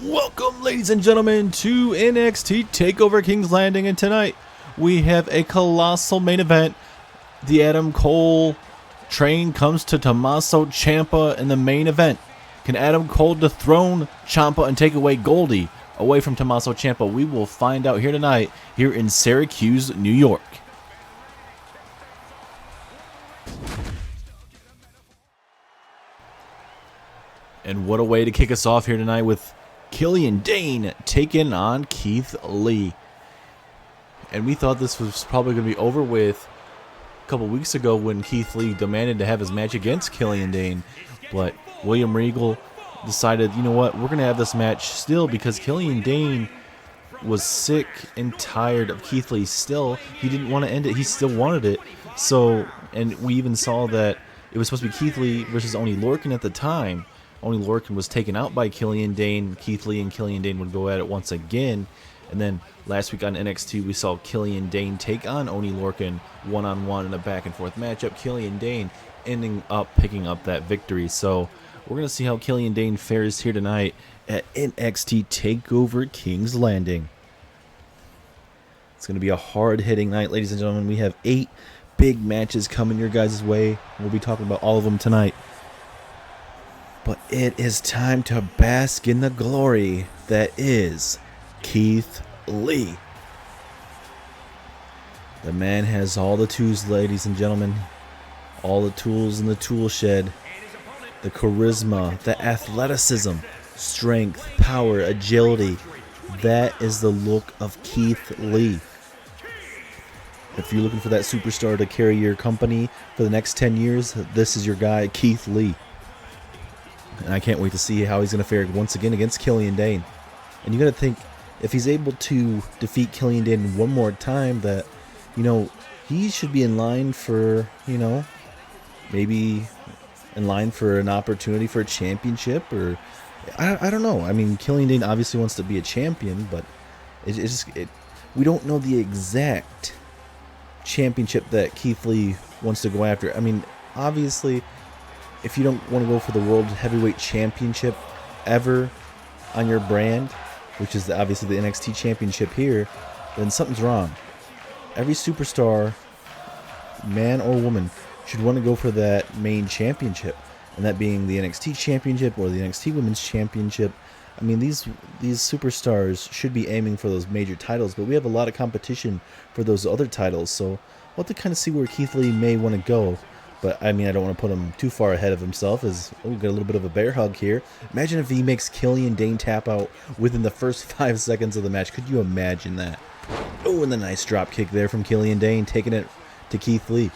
Welcome, ladies and gentlemen, to NXT Takeover King's Landing, and tonight we have a colossal main event. The Adam Cole train comes to Tommaso Ciampa in the main event. Can Adam Cole dethrone Ciampa and take away Goldie away from Tommaso Ciampa? We will find out here tonight, here in Syracuse, New York. And what a way to kick us off here tonight with Karrion Kross taking on Keith Lee. And we thought this was probably going to be over with a couple weeks ago when Keith Lee demanded to have his match against Karrion Kross. But William Regal decided, you know what, we're going to have this match still because Karrion Kross was sick and tired of Keith Lee still. He didn't want to end it. He still wanted it. So, and we even saw that it was supposed to be Keith Lee versus Oney Lorcan at the time. Oney Lorcan was taken out by Karrion Kross. Keith Lee and Karrion Kross would go at it once again. And then last week on NXT, we saw Karrion Kross take on Oney Lorcan one-on-one in a back-and-forth matchup. Karrion Kross ending up picking up that victory. So we're going to see how Karrion Kross fares here tonight at NXT Takeover King's Landing. It's going to be a hard-hitting night, ladies and gentlemen. We have 8 big matches coming your guys' way. We'll be talking about all of them tonight. But it is time to bask in the glory that is Keith Lee. The man has all the tools, ladies and gentlemen. All the tools in the tool shed. The charisma, the athleticism, strength, power, agility. That is the look of Keith Lee. If you're looking for that superstar to carry your company for the next 10 years, this is your guy, Keith Lee. And I can't wait to see how he's going to fare once again against Karrion Kross. And you got to think, if he's able to defeat Karrion Kross one more time, that, you know, he should be in line for, you know, maybe in line for an opportunity for a championship, or I don't know. I mean, Karrion Kross obviously wants to be a champion, but we don't know the exact championship that Keith Lee wants to go after. I mean, obviously, if you don't want to go for the World Heavyweight Championship ever on your brand, which is obviously the NXT Championship here, then something's wrong. Every superstar, man or woman, should want to go for that main championship, and that being the NXT Championship or the NXT Women's Championship. I mean, these superstars should be aiming for those major titles, but we have a lot of competition for those other titles, so we'll have to kind of see where Keith Lee may want to go. But, I mean, I don't want to put him too far ahead of himself, as we got a little bit of a bear hug here. Imagine if he makes Karrion Kross tap out within the first 5 seconds of the match. Could you imagine that? Oh, and the nice drop kick there from Karrion Kross, taking it to Keith Lee.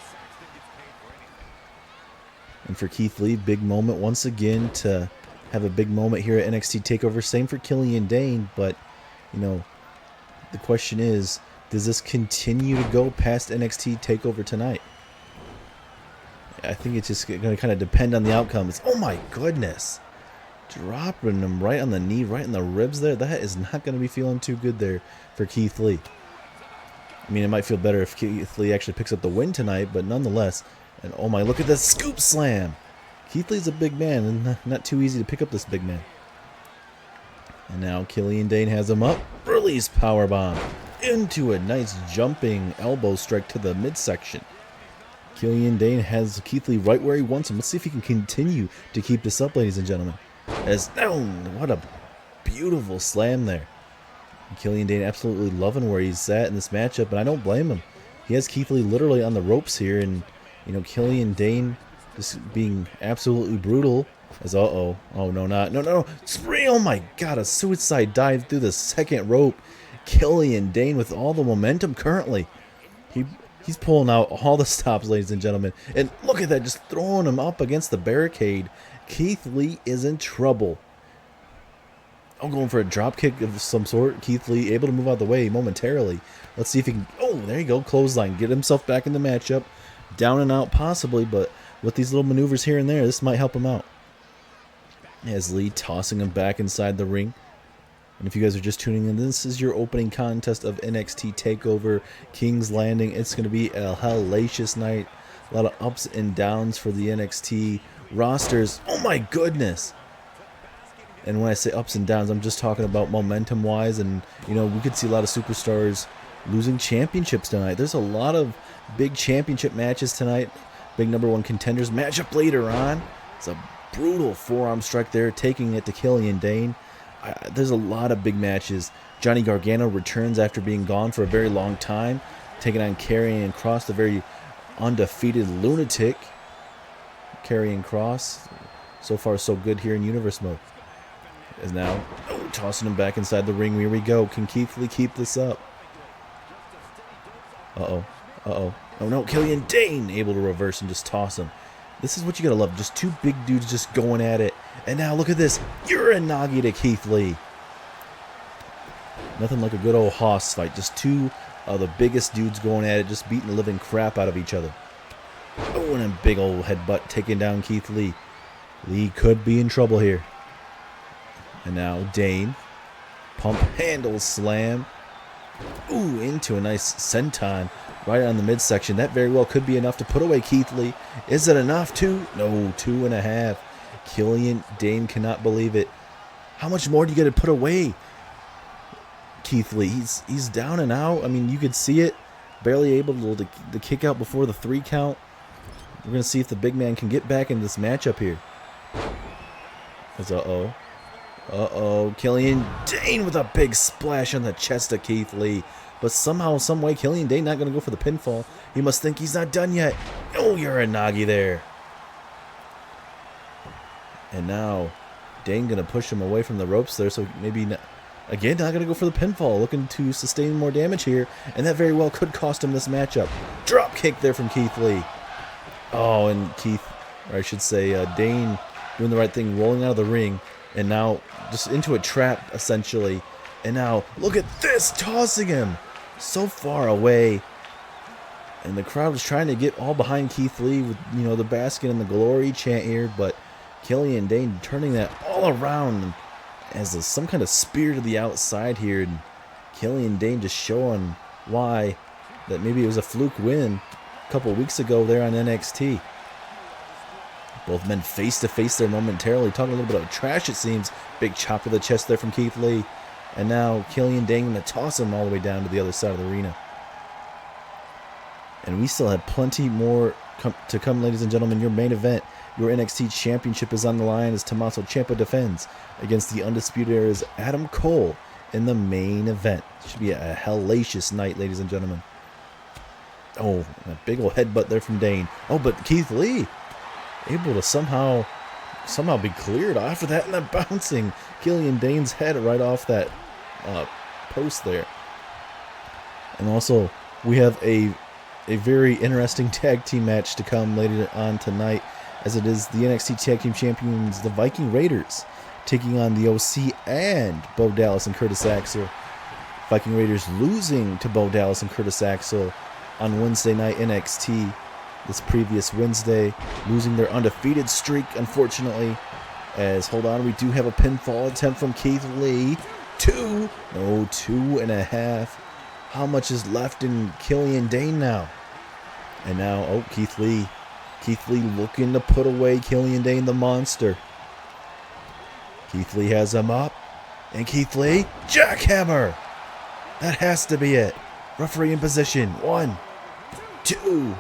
And for Keith Lee, big moment once again to have a big moment here at NXT TakeOver. Same for Karrion Kross, but, you know, the question is, does this continue to go past NXT TakeOver tonight? I think it's just going to kind of depend on the outcomes. Oh my goodness. Dropping him right on the knee, right in the ribs there. That is not going to be feeling too good there for Keith Lee. I mean, it might feel better if Keith Lee actually picks up the win tonight, but nonetheless. And oh my, look at this scoop slam. Keith Lee's a big man, and not too easy to pick up this big man. And now Karrion Kross has him up. Release powerbomb into a nice jumping elbow strike to the midsection. Karrion Kross has Keith Lee right where he wants him. Let's see if he can continue to keep this up, ladies and gentlemen. What a beautiful slam there. Karrion Kross absolutely loving where he's at in this matchup, and I don't blame him. He has Keith Lee literally on the ropes here, and, you know, Karrion Kross just being absolutely brutal. As oh no, spring! Oh my God, a suicide dive through the second rope. Karrion Kross with all the momentum currently. He's pulling out all the stops, ladies and gentlemen. And look at that, just throwing him up against the barricade. Keith Lee is in trouble. I'm going for a drop kick of some sort. Keith Lee able to move out of the way momentarily. Let's see if he can. Oh, there you go. Clothesline. Get himself back in the matchup. Down and out possibly, but with these little maneuvers here and there, this might help him out. As Lee tossing him back inside the ring. And if you guys are just tuning in, this is your opening contest of NXT TakeOver King's Landing. It's going to be a hellacious night. A lot of ups and downs for the NXT rosters. Oh my goodness. And when I say ups and downs, I'm just talking about momentum-wise. And, you know, we could see a lot of superstars losing championships tonight. There's a lot of big championship matches tonight. Big #1 contenders matchup later on. It's a brutal forearm strike there, taking it to Killian Dane. There's a lot of big matches. Johnny Gargano returns after being gone for a very long time, taking on Karrion Kross, the very undefeated lunatic. Karrion Kross, so far so good here in Universe mode. Is now tossing him back inside the ring. Here we go. Can Keith Lee keep this up? Uh-oh. Uh-oh. Oh no, Killian Dane able to reverse and just toss him. This is what you gotta love. Just two big dudes just going at it. And now look at this. Uranagi to Keith Lee. Nothing like a good old hoss fight. Just two of the biggest dudes going at it, just beating the living crap out of each other. Oh, and a big old headbutt taking down Keith Lee. Lee could be in trouble here. And now Dane. Pump handle slam. Ooh, into a nice senton right on the midsection. That very well could be enough to put away Keith Lee. Is it enough? Two? No, 2.5. Killian Dane cannot believe it. How much more do you got to put away Keith Lee? He's down and out. I mean, you could see it. Barely able to kick out before the 3 count. We're going to see if the big man can get back in this matchup here. Uh-oh. Uh-oh. Killian Dane with a big splash on the chest of Keith Lee. But somehow, some way, Killian Dane not going to go for the pinfall. He must think he's not done yet. Oh, Uranagi there. And now, Dane going to push him away from the ropes there. So maybe, again, not going to go for the pinfall. Looking to sustain more damage here. And that very well could cost him this matchup. Drop kick there from Keith Lee. Oh, and Dane doing the right thing, rolling out of the ring. And now just into a trap, essentially. And now, look at this, tossing him so far away. And the crowd is trying to get all behind Keith Lee with, you know, the basket and the glory chant here. But Killian Dane turning that all around as some kind of spear to the outside here. And Killian Dane just showing why that maybe it was a fluke win a couple weeks ago there on NXT. Both men face to face there momentarily, talking a little bit of trash, it seems. Big chop to the chest there from Keith Lee. And now Killian Dane going to toss him all the way down to the other side of the arena. And we still have plenty more to come, ladies and gentlemen. Your main event, your NXT Championship is on the line as Tommaso Ciampa defends against the Undisputed Era's Adam Cole in the main event. It should be a hellacious night, ladies and gentlemen. Oh, a big old headbutt there from Dane. Oh, but Keith Lee able to somehow be cleared after that, and then bouncing Killian Dane's head right off that post there. And also, we have a very interesting tag team match to come later on tonight, as it is the NXT Tag Team Champions, the Viking Raiders, taking on the OC and Bo Dallas and Curtis Axel. Viking Raiders losing to Bo Dallas and Curtis Axel on Wednesday night NXT. This previous Wednesday, losing their undefeated streak, unfortunately. As, hold on, we do have a pinfall attempt from Keith Lee. 2.5. How much is left in Killian Dane now? And now, oh, Keith Lee looking to put away Killian Dane, the monster. Keith Lee has him up. And Keith Lee, jackhammer! That has to be it. Referee in position. 1, 2,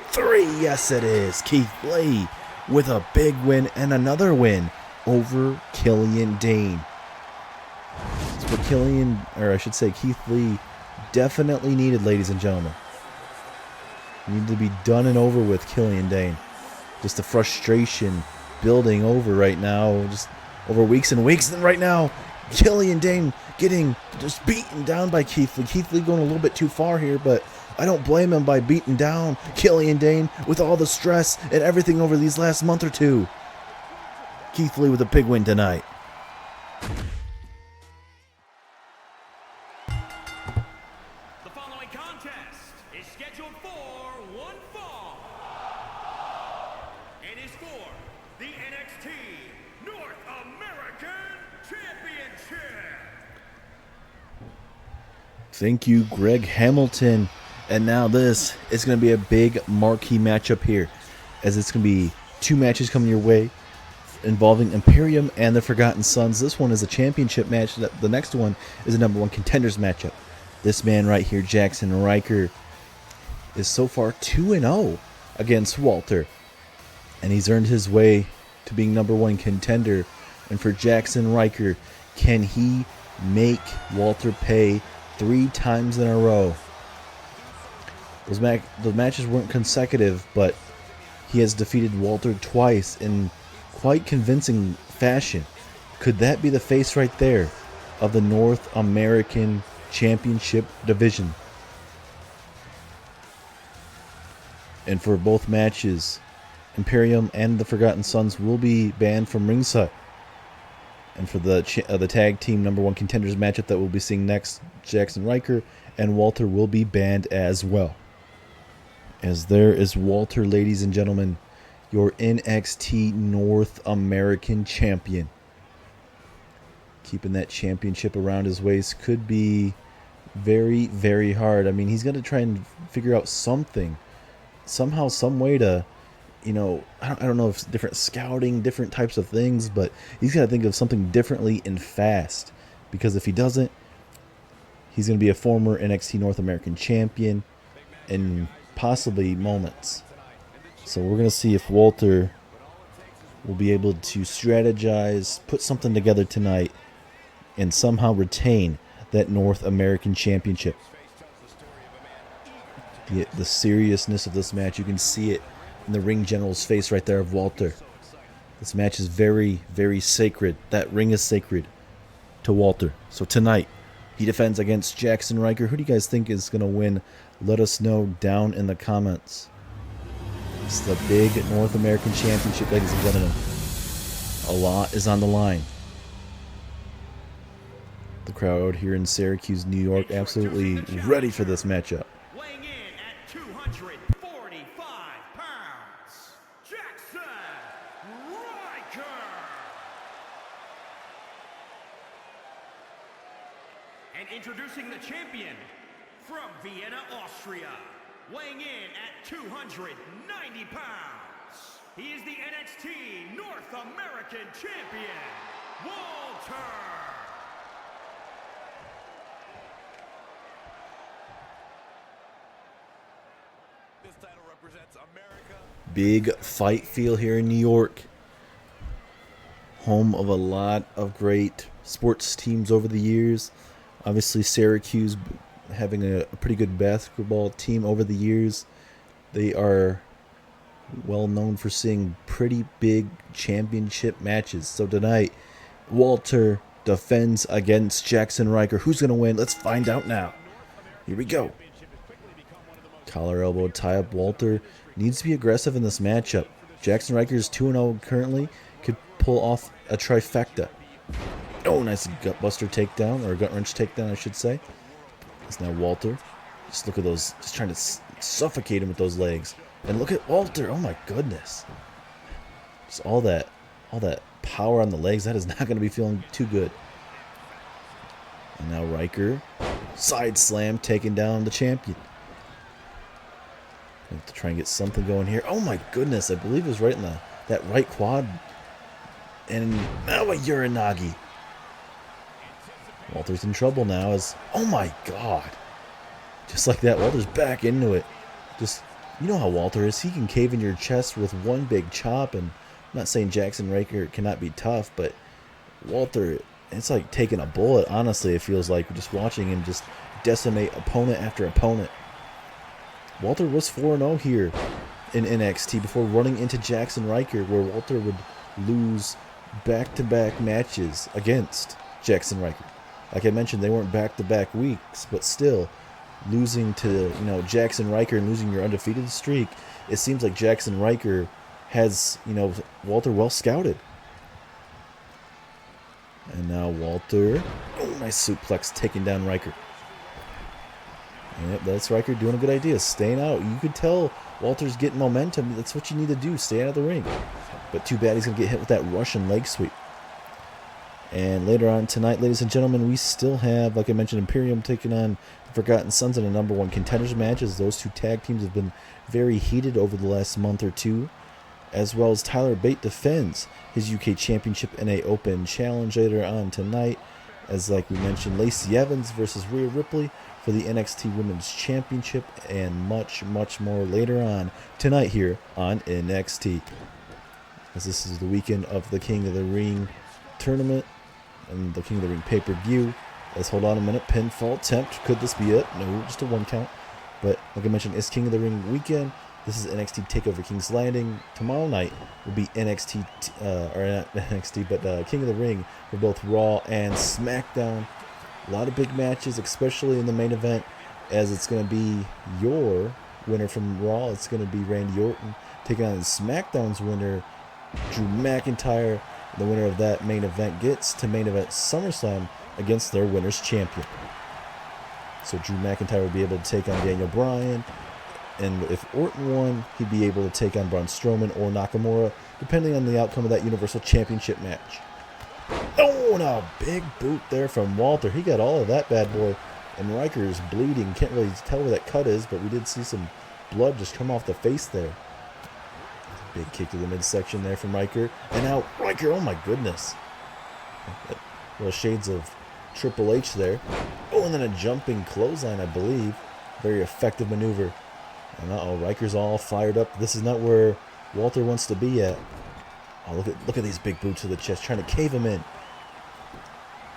3, yes it is. Keith Lee with a big win and another win over Killian Dane. It's what Keith Lee definitely needed, ladies and gentlemen. Needed to be done and over with Killian Dane. Just the frustration building over right now, just over weeks and weeks. And right now, Killian Dane getting just beaten down by Keith Lee. Keith Lee going a little bit too far here, but I don't blame him by beating down Killian Dane with all the stress and everything over these last month or two. Keith Lee with a big win tonight. The following contest is scheduled for one fall. It is for the NXT North American Championship. Thank you, Greg Hamilton. And now this is going to be a big marquee matchup here, as it's going to be 2 matches coming your way. involving Imperium and the Forgotten Sons. This one is a championship match. The next one is a number 1 contenders matchup. This man right here, Jackson Ryker, is so far 2-0 against Walter. And he's earned his way to being number 1 contender. And for Jackson Ryker, can he make Walter pay 3 times in a row? The matches weren't consecutive, but he has defeated Walter twice in quite convincing fashion. Could that be the face right there of the North American Championship division? And for both matches, Imperium and the Forgotten Sons will be banned from ringside. And for the tag team number 1 contenders matchup that we'll be seeing next, Jackson Ryker and Walter will be banned as well. As there is Walter, ladies and gentlemen, your NXT North American champion. Keeping that championship around his waist could be very, very hard. I mean, he's going to try and figure out something, somehow, some way to, I don't know if it's different scouting, different types of things, but he's got to think of something differently and fast. Because if he doesn't, he's going to be a former NXT North American champion in possibly moments. So we're going to see if Walter will be able to strategize, put something together tonight, and somehow retain that North American Championship. The seriousness of this match, you can see it in the ring general's face right there of Walter. This match is very, very sacred. That ring is sacred to Walter. So tonight, he defends against Jackson Ryker. Who do you guys think is going to win? Let us know down in the comments. It's the big North American Championship, ladies and gentlemen. A lot is on the line. The crowd here in Syracuse, New York, absolutely ready for this matchup. Weighing in at 245 pounds, Jackson Ryker. And introducing the champion from Vienna, Austria, weighing in at 290 pounds, he is the NXT North American Champion, Walter. This title represents America. Big fight feel here in New York. Home of a lot of great sports teams over the years. Obviously, Syracuse having a pretty good basketball team over the years. They are well known for seeing pretty big championship matches. So tonight, Walter defends against Jackson Ryker. Who's going to win? Let's find out now. Here we go. Collar elbow tie up. Walter needs to be aggressive in this matchup. Jackson Ryker is 2-0 currently. Could pull off a trifecta. Oh, nice gutbuster takedown, or gut wrench takedown, I should say. It's now Walter. Just look at those, just trying to suffocate him with those legs. And look at Walter. Oh my goodness. Just all that power on the legs. That is not going to be feeling too good. And now Ryker, side slam, taking down the champion. Have to try and get something going here. Oh my goodness, I believe it was right in that right quad. And now a Uranagi. Walter's in trouble now as, oh my god. Just like that, Walter's back into it. Just, you know how Walter is. He can cave in your chest with one big chop. And I'm not saying Jackson Ryker cannot be tough, but Walter, it's like taking a bullet, honestly. It feels like just watching him just decimate opponent after opponent. Walter was 4-0 here in NXT before running into Jackson Ryker, where Walter would lose back-to-back matches against Jackson Ryker. Like I mentioned, they weren't back-to-back weeks, but still, losing to Jackson Ryker and losing your undefeated streak, it seems like Jackson Ryker has Walter well scouted. And now Walter, oh, nice suplex taking down Ryker. Yep, that's Ryker doing a good idea, staying out. You could tell Walter's getting momentum. That's what you need to do, stay out of the ring. But too bad he's going to get hit with that Russian leg sweep. And later on tonight, ladies and gentlemen, we still have, like I mentioned, Imperium taking on the Forgotten Sons in a number 1 contenders match, as those two tag teams have been very heated over the last month or two. as well as Tyler Bate defends his UK Championship in a open challenge later on tonight, as like we mentioned, Lacey Evans versus Rhea Ripley for the NXT Women's Championship, and much more later on tonight here on NXT. As this is the weekend of the King of the Ring tournament and the King of the Ring pay-per-view. Let's hold on a minute. Pinfall attempt. Could this be it? No, just a 1 count. But like I mentioned, it's King of the Ring weekend. This is NXT Takeover King's Landing. Tomorrow night will be NXT, or not NXT, but King of the Ring for both Raw and SmackDown. A lot of big matches, especially in the main event, as it's going to be your winner from Raw. It's going to be Randy Orton taking on SmackDown's winner, Drew McIntyre. The winner of that main event gets to main event SummerSlam against their winner's champion. So Drew McIntyre will be able to take on Daniel Bryan. And if Orton won, he'd be able to take on Braun Strowman or Nakamura, depending on the outcome of that Universal Championship match. Oh, and a big boot there from Walter. He got all of that bad boy. And Riker is bleeding. Can't really tell where that cut is, but we did see some blood just come off the face there. Big kick to the midsection there from Riker. And now Riker, oh my goodness. Little shades of Triple H there. Oh, and then a jumping clothesline, I believe. Very effective maneuver. And Riker's all fired up. This is not where Walter wants to be at. Oh, look at these big boots to the chest, trying to cave him in.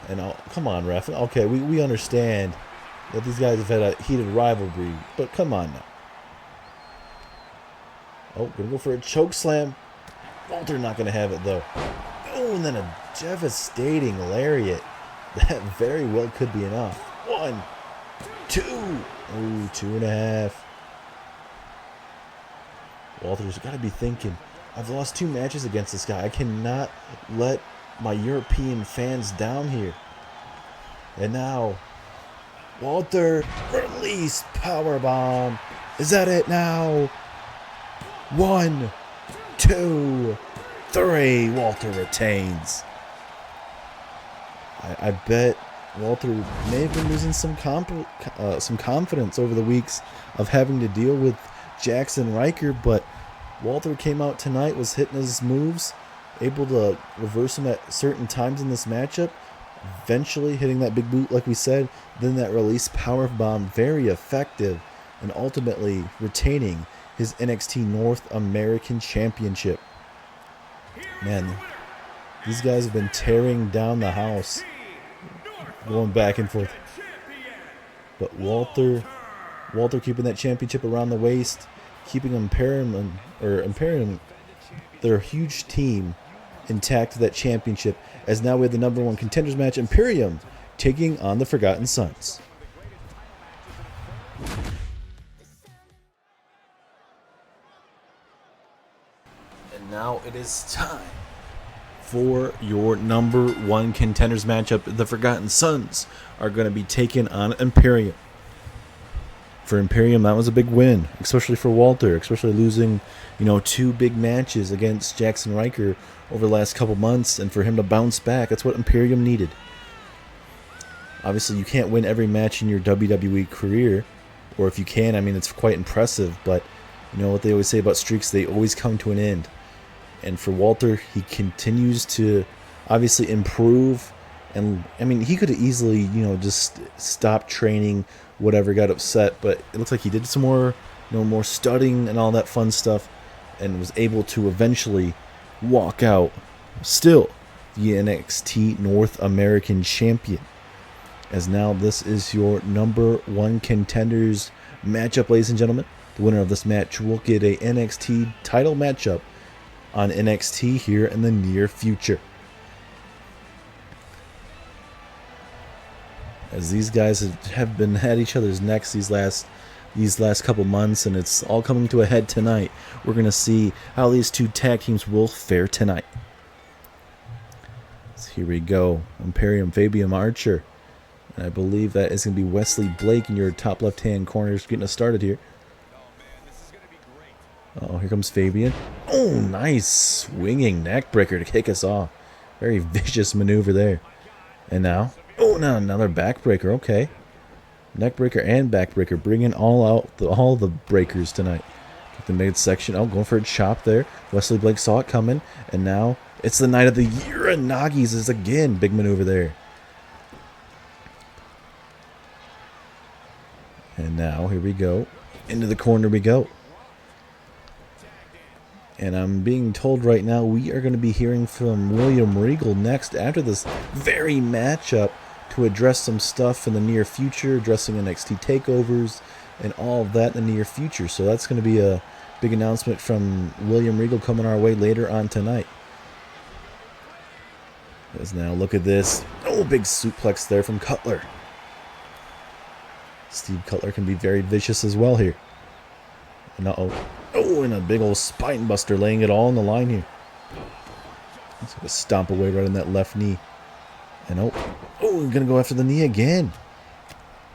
And come on, ref. Okay, we understand that these guys have had a heated rivalry, but come on now. Oh, gonna go for a choke slam. Walter not gonna have it though. Oh, and then a devastating lariat. That very well could be enough. 1, 2. Ooh, 2.5. Walter's got to be thinking, I've lost 2 matches against this guy. I cannot let my European fans down here. And now, Walter, release powerbomb. Is that it now? 1, 2, 3. Walter retains. I bet Walter may have been losing some confidence over the weeks of having to deal with Jackson Riker, but Walter came out tonight, was hitting his moves, able to reverse them at certain times in this matchup, eventually hitting that big boot like we said, then that release powerbomb, very effective, and ultimately retaining his NXT North American Championship. Man, these guys have been tearing down the house, going back and forth. But Walter keeping that championship around the waist, keeping Imperium their huge team intact to that championship, as now we have the #1 contenders match, Imperium taking on the Forgotten Sons. And now it is time for your #1 contenders matchup. The Forgotten Sons are going to be taking on Imperium. For Imperium, that was a big win, especially for Walter, especially losing, 2 big matches against Jackson Riker over the last couple months, and for him to bounce back, that's what Imperium needed. Obviously, you can't win every match in your WWE career, or if you can, it's quite impressive, but you know what they always say about streaks, they always come to an end. And for Walter, he continues to obviously improve, and he could have easily, just stopped training, whatever, got upset, but it looks like he did some more, more studying and all that fun stuff, and was able to eventually walk out still the NXT North American Champion. As now this is your #1 contenders matchup, ladies and gentlemen. The winner of this match will get a NXT title matchup on NXT here in the near future. As these guys have been at each other's necks these last couple months, and it's all coming to a head tonight. We're going to see how these 2 tag teams will fare tonight. So here we go. Imperium, Fabian Archer. And I believe that is going to be Wesley Blake in your top left-hand corner, getting us started here. Oh, here comes Fabian. Oh, nice swinging neckbreaker to kick us off. Very vicious maneuver there. And now, now another backbreaker. Okay, neckbreaker and backbreaker, bringing all the breakers tonight. The midsection. Oh, going for a chop there. Wesley Blake saw it coming. And now it's the night of the Uranagis is again. Big maneuver there. And now, here we go. Into the corner we go. And I'm being told right now we are going to be hearing from William Regal next after this very matchup to address some stuff in the near future, addressing NXT takeovers and all of that in the near future. So that's going to be a big announcement from William Regal coming our way later on tonight. As now, look at this. Oh, big suplex there from Cutler. Steve Cutler can be very vicious as well here. And oh, and a big old spine buster, laying it all on the line here. He's going to stomp away right on that left knee. And we're going to go after the knee again.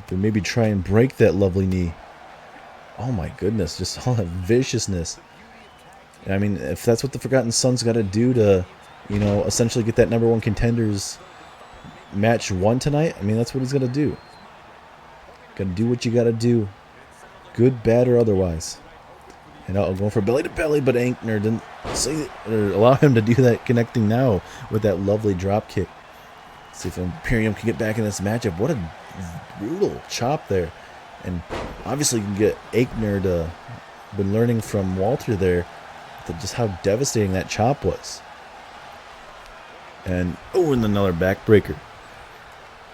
But maybe try and break that lovely knee. Oh my goodness, just all that viciousness. I mean, if that's what the Forgotten Son's got to do to, you know, essentially get that #1 contenders match won tonight, I mean, that's what he's going to do. Got to do what you got to do. Good, bad, or otherwise. And going for belly to belly, but Ankner didn't allow him to do that, connecting now with that lovely drop kick. See if Imperium can get back in this matchup. What a brutal chop there. And obviously you can get Ankner to been learning from Walter there just how devastating that chop was. And and another backbreaker.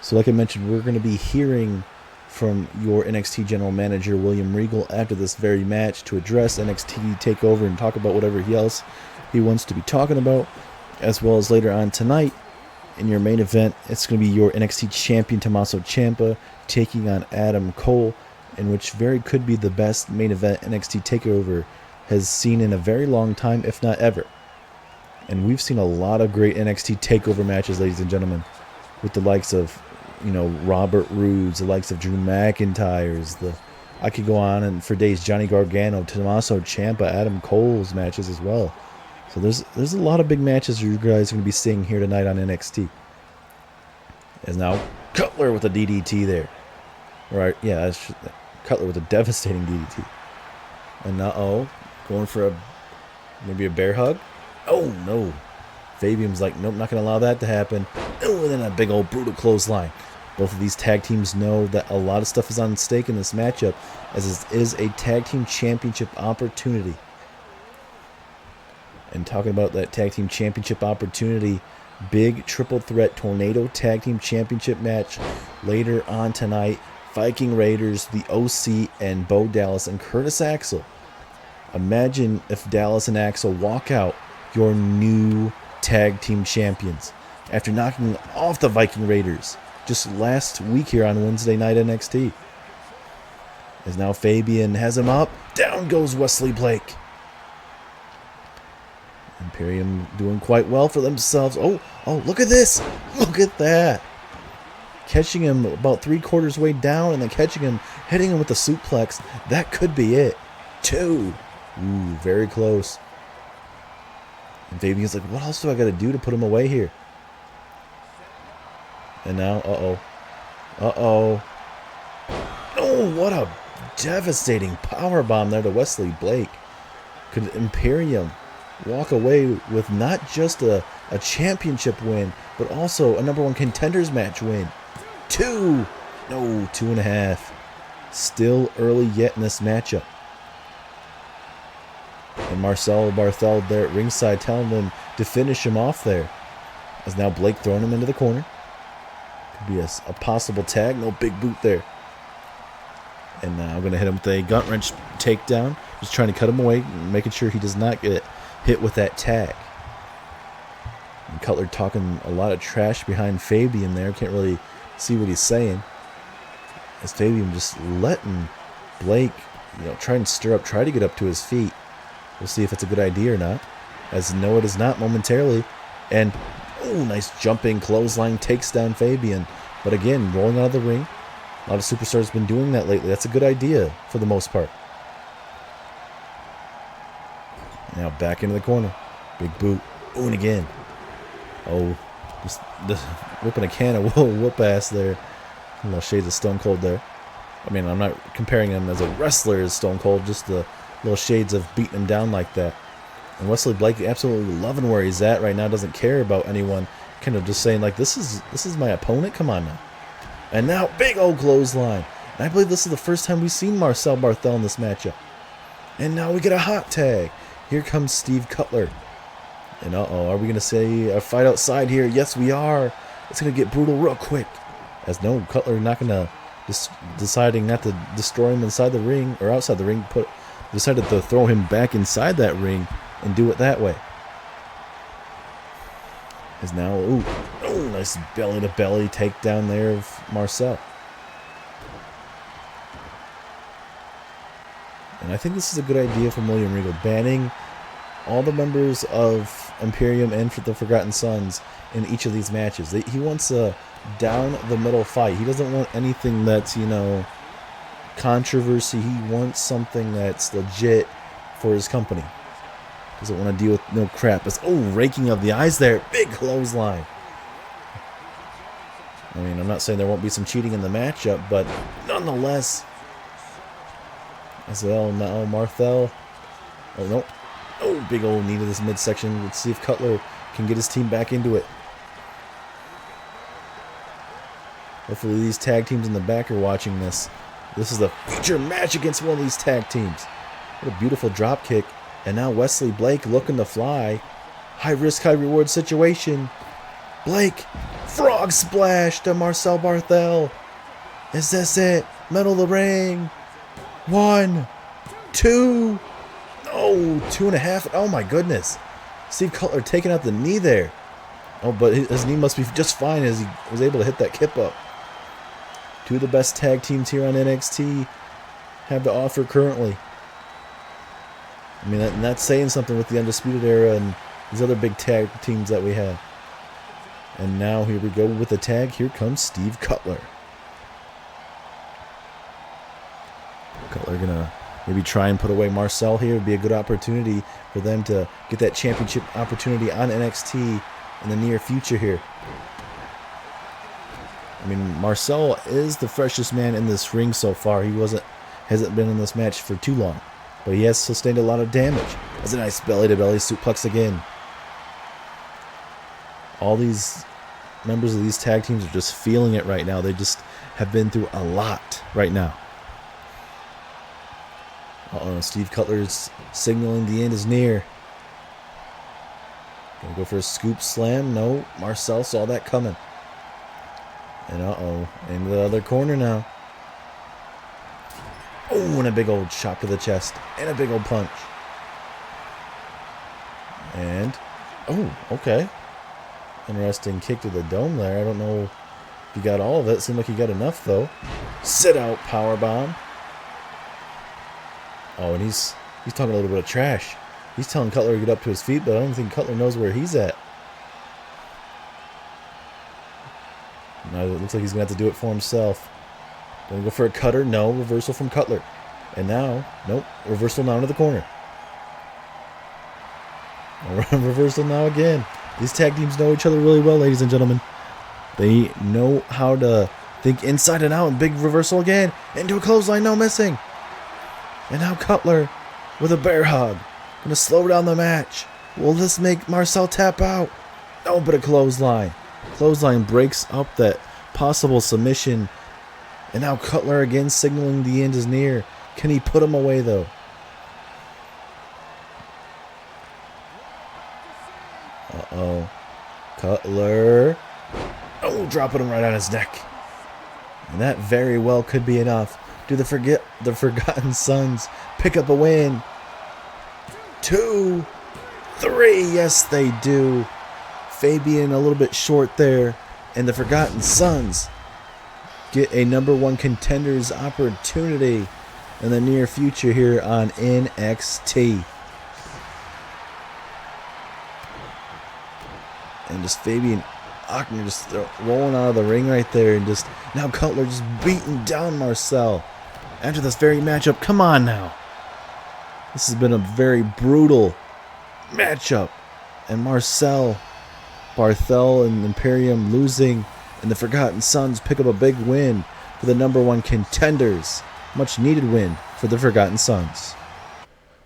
So like I mentioned, we're going to be hearing from your NXT General Manager, William Regal, after this very match to address NXT TakeOver and talk about whatever else he wants to be talking about, as well as later on tonight in your main event, it's going to be your NXT Champion, Tommaso Ciampa, taking on Adam Cole, in which very could be the best main event NXT TakeOver has seen in a very long time, if not ever. And we've seen a lot of great NXT TakeOver matches, ladies and gentlemen, with the likes of, you know, Robert Roode's, the likes of Drew McIntyre's, I could go on and for days, Johnny Gargano, Tommaso Ciampa, Adam Cole's matches as well. So there's a lot of big matches you guys are going to be seeing here tonight on NXT. As now Cutler with a DDT there. Right, yeah, Cutler with a devastating DDT. And now going for maybe a bear hug. Oh no. Fabian's like, nope, not going to allow that to happen. Oh, and then a big old brutal clothesline. Both of these tag teams know that a lot of stuff is on stake in this matchup, as it is a tag team championship opportunity. And talking about that tag team championship opportunity, big triple threat tornado tag team championship match later on tonight. Viking Raiders, the OC, and Bo Dallas and Curtis Axel. Imagine if Dallas and Axel walk out your new tag team champions after knocking off the Viking Raiders just last week here on Wednesday night NXT. As now Fabian has him up. Down goes Wesley Blake. Imperium doing quite well for themselves. Oh, look at this. Look at that. Catching him about 3/4 way down and then catching him, hitting him with the suplex. That could be it. 2. Ooh, very close. And Fabian's like, what else do I got to do to put him away here? And now, oh, what a devastating powerbomb there to Wesley Blake. Could Imperium walk away with not just a championship win, but also a #1 contenders match win? 2. No, 2.5. Still early yet in this matchup. And Marcel Barthel there at ringside telling him to finish him off there. As now Blake throwing him into the corner. Could be a possible tag. No, big boot there. And now I'm going to hit him with a gut wrench takedown. Just trying to cut him away, making sure he does not get hit with that tag. And Cutler talking a lot of trash behind Fabian there. Can't really see what he's saying. As Fabian just letting Blake, try and stir up, try to get up to his feet. We'll see if it's a good idea or not. As no, it is not momentarily. And, nice jumping clothesline takes down Fabian. But again, rolling out of the ring. A lot of superstars have been doing that lately. That's a good idea for the most part. Now back into the corner. Big boot. And again. Just whipping a can of whoop ass there. A little shades of Stone Cold there. I mean, I'm not comparing him as a wrestler as Stone Cold, just the little shades of beating him down like that. And Wesley Blake absolutely loving where he's at right now. Doesn't care about anyone. Kind of just saying like, this is my opponent. Come on now. And now big old clothesline. And I believe this is the first time we've seen Marcel Barthel in this matchup. And now we get a hot tag. Here comes Steve Cutler. And are we going to say a fight outside here? Yes, we are. It's going to get brutal real quick. As no, Cutler not going to, deciding not to destroy him inside the ring, or outside the ring, decided to throw him back inside that ring and do it that way. As now, nice belly-to-belly takedown there of Marcel. And I think this is a good idea from William Regal, banning all the members of Imperium and the Forgotten Sons in each of these matches. He wants a down-the-middle fight. He doesn't want anything that's, controversy. He wants something that's legit for his company. Doesn't want to deal with no crap. It's, raking of the eyes there. Big clothesline. I mean, I'm not saying there won't be some cheating in the matchup, but nonetheless. As well, now Marthel. Oh, no. Oh, big old knee to this midsection. Let's see if Cutler can get his team back into it. Hopefully these tag teams in the back are watching this. This is the feature match against one of these tag teams. What a beautiful drop kick. And now Wesley Blake looking to fly. High risk, high reward situation. Blake, frog splash to Marcel Barthel. Is this it? Middle of the ring. 1, 2. Oh, 2.5. Oh my goodness. Steve Cutler taking out the knee there. Oh, but his knee must be just fine as he was able to hit that kip up. Two of the best tag teams here on NXT have to offer currently. I mean, and that's saying something with the Undisputed Era and these other big tag teams that we have. And now here we go with the tag. Here comes Steve Cutler. Cutler gonna maybe try and put away Marcel here. It'd be a good opportunity for them to get that championship opportunity on NXT in the near future here. I mean, Marcel is the freshest man in this ring so far. He hasn't been in this match for too long, but he has sustained a lot of damage. That's a nice belly-to-belly suplex again. All these members of these tag teams are just feeling it right now. They just have been through a lot right now. Steve Cutler's signaling the end is near. Gonna go for a scoop slam. No, Marcel saw that coming. And into the other corner now. Oh, and a big old chop to the chest. And a big old punch. And, okay. Interesting kick to the dome there. I don't know if he got all of it. Seemed like he got enough, though. Sit out powerbomb. Oh, and he's talking a little bit of trash. He's telling Cutler to get up to his feet, but I don't think Cutler knows where he's at. Now it looks like he's going to have to do it for himself. Gonna go for a cutter. No, reversal from Cutler. And now, nope, reversal now into the corner. Reversal now again. These tag teams know each other really well, ladies and gentlemen. They know how to think inside and out. And big reversal again. Into a clothesline, no missing. And now Cutler with a bear hug. Gonna slow down the match. Will this make Marcel tap out? No, but a clothesline. Clothesline breaks up that possible submission. And now Cutler again signaling the end is near. Can he put him away though? Cutler. Oh, dropping him right on his neck. And that very well could be enough. Do the Forgotten Sons pick up a win? 2, 3. Yes, they do. Fabian a little bit short there. And the Forgotten Sons get a #1 contenders opportunity in the near future here on NXT. And just Fabian Ochner just rolling out of the ring right there. And just now Cutler just beating down Marcel. After this very matchup, come on now. This has been a very brutal matchup. And Marcel Barthel and Imperium losing. And the Forgotten Sons pick up a big win for the #1 contenders. Much needed win for the Forgotten Sons.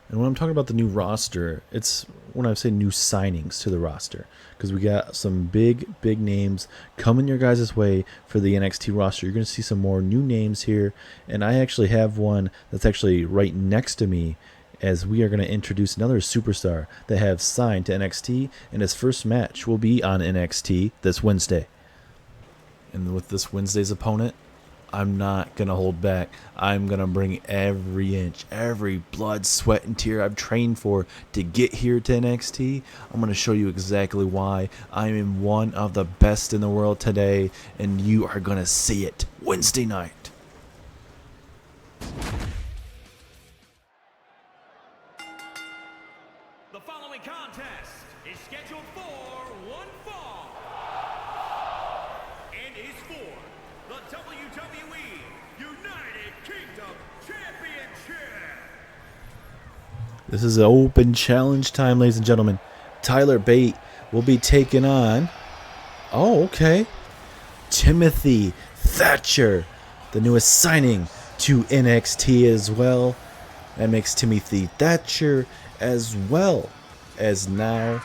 And when I'm talking about the new roster, it's when I say new signings to the roster, because we got some big names coming your guys' way for the NXT roster. You're going to see some more new names here, and I actually have one that's actually right next to me, as we are going to introduce another superstar that have signed to NXT, and his first match will be on NXT this Wednesday. And with this Wednesday's opponent, I'm not going to hold back. I'm going to bring every inch, every blood, sweat, and tear I've trained for to get here to NXT. I'm going to show you exactly why I am one of the best in the world today, and you are going to see it Wednesday night. The following contest is scheduled for one fall and is for the WWE United Kingdom Championship. This is an open challenge time, ladies and gentlemen. Tyler Bate will be taking on, Timothy Thatcher, the newest signing to NXT as well. That makes Timothy Thatcher as well as now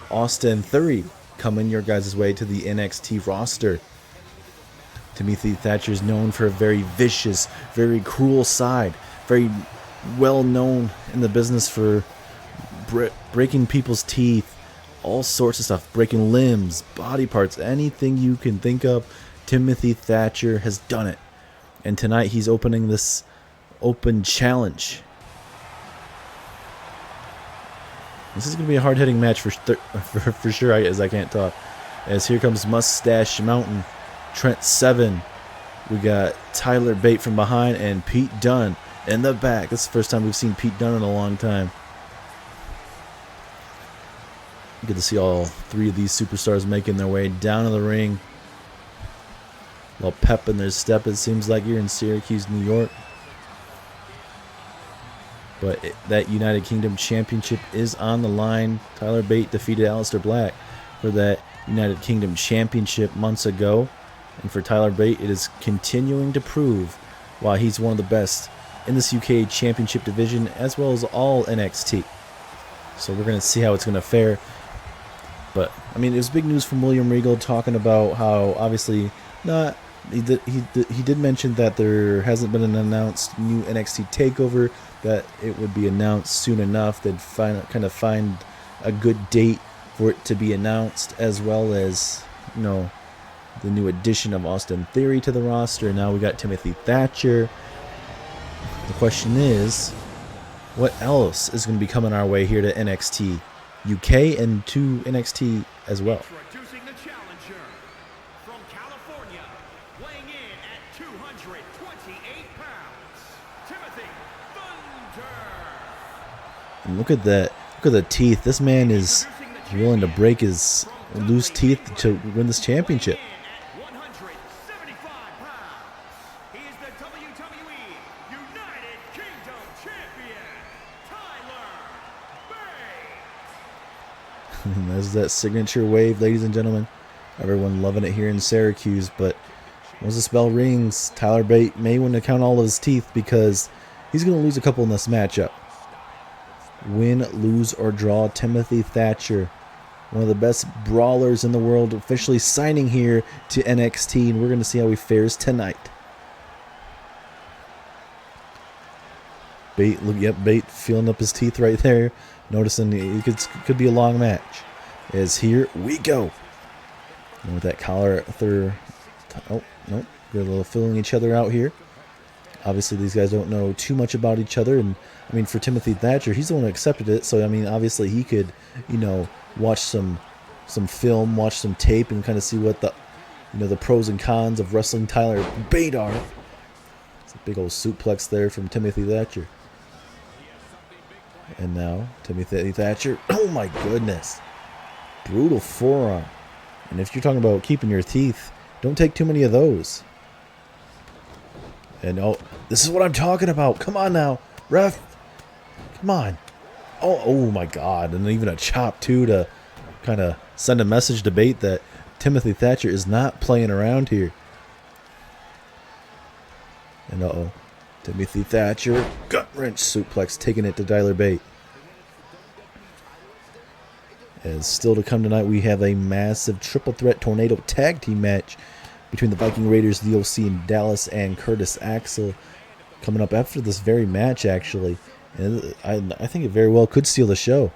Austin Theory coming your guys' way to the NXT roster. Timothy Thatcher is known for a very vicious, very cruel side, very well known in the business for breaking people's teeth, all sorts of stuff, breaking limbs, body parts, anything you can think of. Timothy Thatcher has done it. And tonight he's opening this open challenge. This is going to be a hard-hitting match for sure, as I can't talk. As here comes Mustache Mountain, Trent Seven. We got Tyler Bate from behind and Pete Dunne in the back. This is the first time we've seen Pete Dunne in a long time. Good to see all three of these superstars making their way down to the ring. A little pep in their step, it seems like, here in Syracuse, New York. But that United Kingdom Championship is on the line. Tyler Bate defeated Aleister Black for that United Kingdom Championship months ago. And for Tyler Bate, it is continuing to prove why he's one of the best in this UK Championship division, as well as all NXT. So we're going to see how it's going to fare. But, I mean, it was big news from William Regal talking about how, obviously, he did mention that there hasn't been an announced new NXT Takeover, that it would be announced soon enough. They'd find a good date for it to be announced, as well as, the new addition of Austin Theory to the roster. Now we got Timothy Thatcher. The question is, what else is going to be coming our way here to NXT UK and to NXT as well? Introducing the challenger from California, weighing in at 228 pounds, Timothy Thunder. And look at that. Look at the teeth. This man is willing to break his loose teeth to win this championship. At 175 pounds, he is the WWE United Kingdom Champion, Tyler Bate. There's that signature wave, ladies and gentlemen. Everyone loving it here in Syracuse. But once this bell rings, Tyler Bate may want to count all of his teeth, because he's going to lose a couple in this matchup. Win, lose, or draw, Timothy Thatcher, one of the best brawlers in the world, officially signing here to NXT, and we're going to see how he fares tonight. Bate, Bate feeling up his teeth right there, noticing it could be a long match. As here we go. And with that collar through. Oh, nope. They're a little filling each other out here. Obviously, these guys don't know too much about each other. And, I mean, for Timothy Thatcher, he's the one who accepted it. So, I mean, obviously he could, watch some film, watch some tape, and kind of see what the pros and cons of wrestling Tyler Bate are. It's a big old suplex there from Timothy Thatcher. And now, Timothy Thatcher. Oh, my goodness. Brutal forearm. And if you're talking about keeping your teeth, don't take too many of those. And this is what I'm talking about. Come on now, ref. Come on. Oh my God. And even a chop too, to kind of send a message to Bate that Timothy Thatcher is not playing around here. And Timothy Thatcher, gut wrench suplex, taking it to Tyler Bate. As still to come tonight, we have a massive triple threat tornado tag team match between the Viking Raiders, the OC in Dallas, and Curtis Axel coming up after this very match, actually. And I think it very well could steal the show.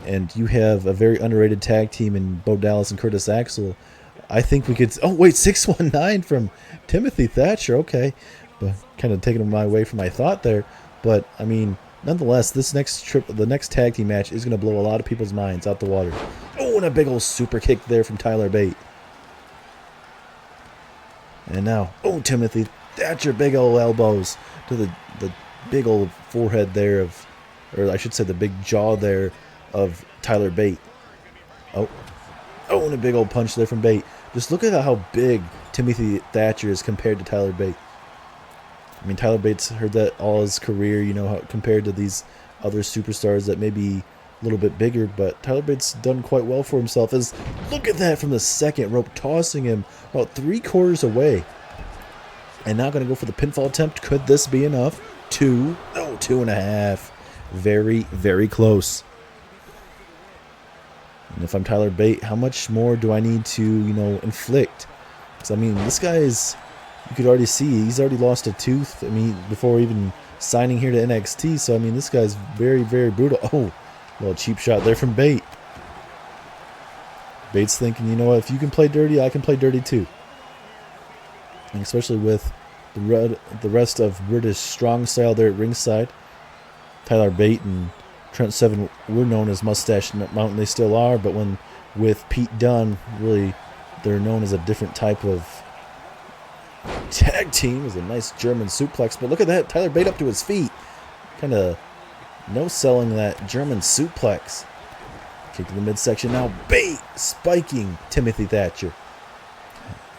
And you have a very underrated tag team in Bo Dallas and Curtis Axel. I think we could... Oh, wait, 619 from Timothy Thatcher. Okay. But kind of taking my way from my thought there. But, I mean, nonetheless, the next tag team match is going to blow a lot of people's minds out the water. Oh, and a big old super kick there from Tyler Bate. And now, oh, Timothy Thatcher, big old elbows to the big old forehead there of... Or I should say the big jaw there of Tyler Bate. Oh, and a big old punch there from Bate. Just look at how big Timothy Thatcher is compared to Tyler Bate. I mean, Tyler Bate's heard that all his career, you know, how, compared to these other superstars that may be a little bit bigger, but Tyler Bate's done quite well for himself. Look at that from the second rope, tossing him about 3/4 away. And now going to go for the pinfall attempt. Could this be enough? 2. Oh, 2.5. Very, very close. And if I'm Tyler Bate, how much more do I need to, you know, inflict? Because, I mean, this guy's, you could already see, he's already lost a tooth, I mean, before even signing here to NXT. So, I mean, this guy's very, very brutal. Oh, a little cheap shot there from Bate. Bate's thinking, you know what, if you can play dirty, I can play dirty too. And especially with the rest of British strong style there at ringside. Tyler Bate and Trent Seven were known as Mustache Mountain. They still are, but with Pete Dunne, really, they're known as a different type of tag team. It was a nice German suplex, but look at that. Tyler Bate up to his feet. Kind of no-selling that German suplex. Kick to the midsection now. Bate spiking Timothy Thatcher.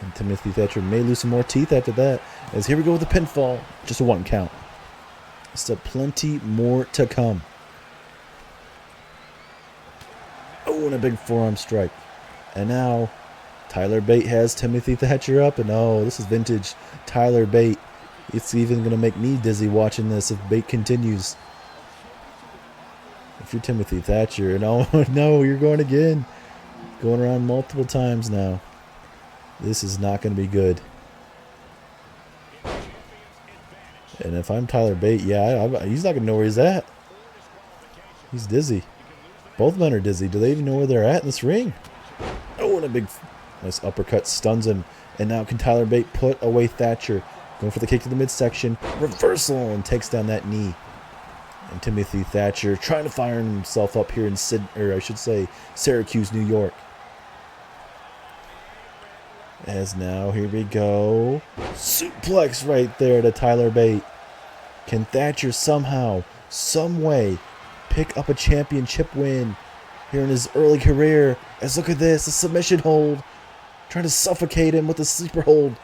And Timothy Thatcher may lose some more teeth after that. As here we go with the pinfall. Just a 1 count. Still plenty more to come. Oh, and a big forearm strike. And now Tyler Bate has Timothy Thatcher up. And oh, this is vintage Tyler Bate. It's even going to make me dizzy watching this if Bate continues. If you're Timothy Thatcher, and oh no, you're going again. Going around multiple times now. This is not going to be good. And if I'm Tyler Bate, yeah, he's not going to know where he's at. He's dizzy. Both men are dizzy. Do they even know where they're at in this ring? Oh, and a big, nice uppercut stuns him. And now can Tyler Bate put away Thatcher? Going for the kick to the midsection. Reversal and takes down that knee. And Timothy Thatcher trying to fire himself up here in Syracuse, New York. As now, here we go. Suplex right there to Tyler Bate. Can Thatcher somehow, some way, pick up a championship win here in his early career? As look at this, a submission hold. Trying to suffocate him with a sleeper hold.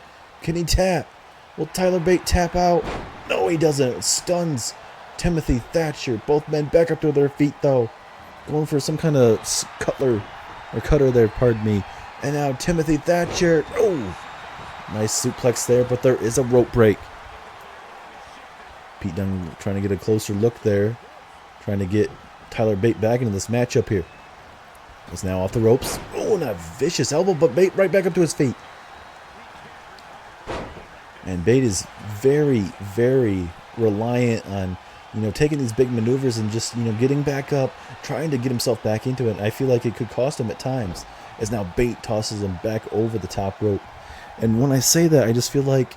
Can he tap? Will Tyler Bate tap out? No, he doesn't. It stuns Timothy Thatcher. Both men back up to their feet, though. Going for some kind of cutter there, pardon me. And now Timothy Thatcher. Oh, nice suplex there, but there is a rope break. Pete Dunne trying to get a closer look there. Trying to get Tyler Bate back into this matchup here. He's now off the ropes. Oh, and a vicious elbow, but Bate right back up to his feet. And Bate is very, very reliant on, you know, taking these big maneuvers and just, you know, getting back up, trying to get himself back into it. And I feel like it could cost him at times. As now Bate tosses him back over the top rope. And when I say that, I just feel like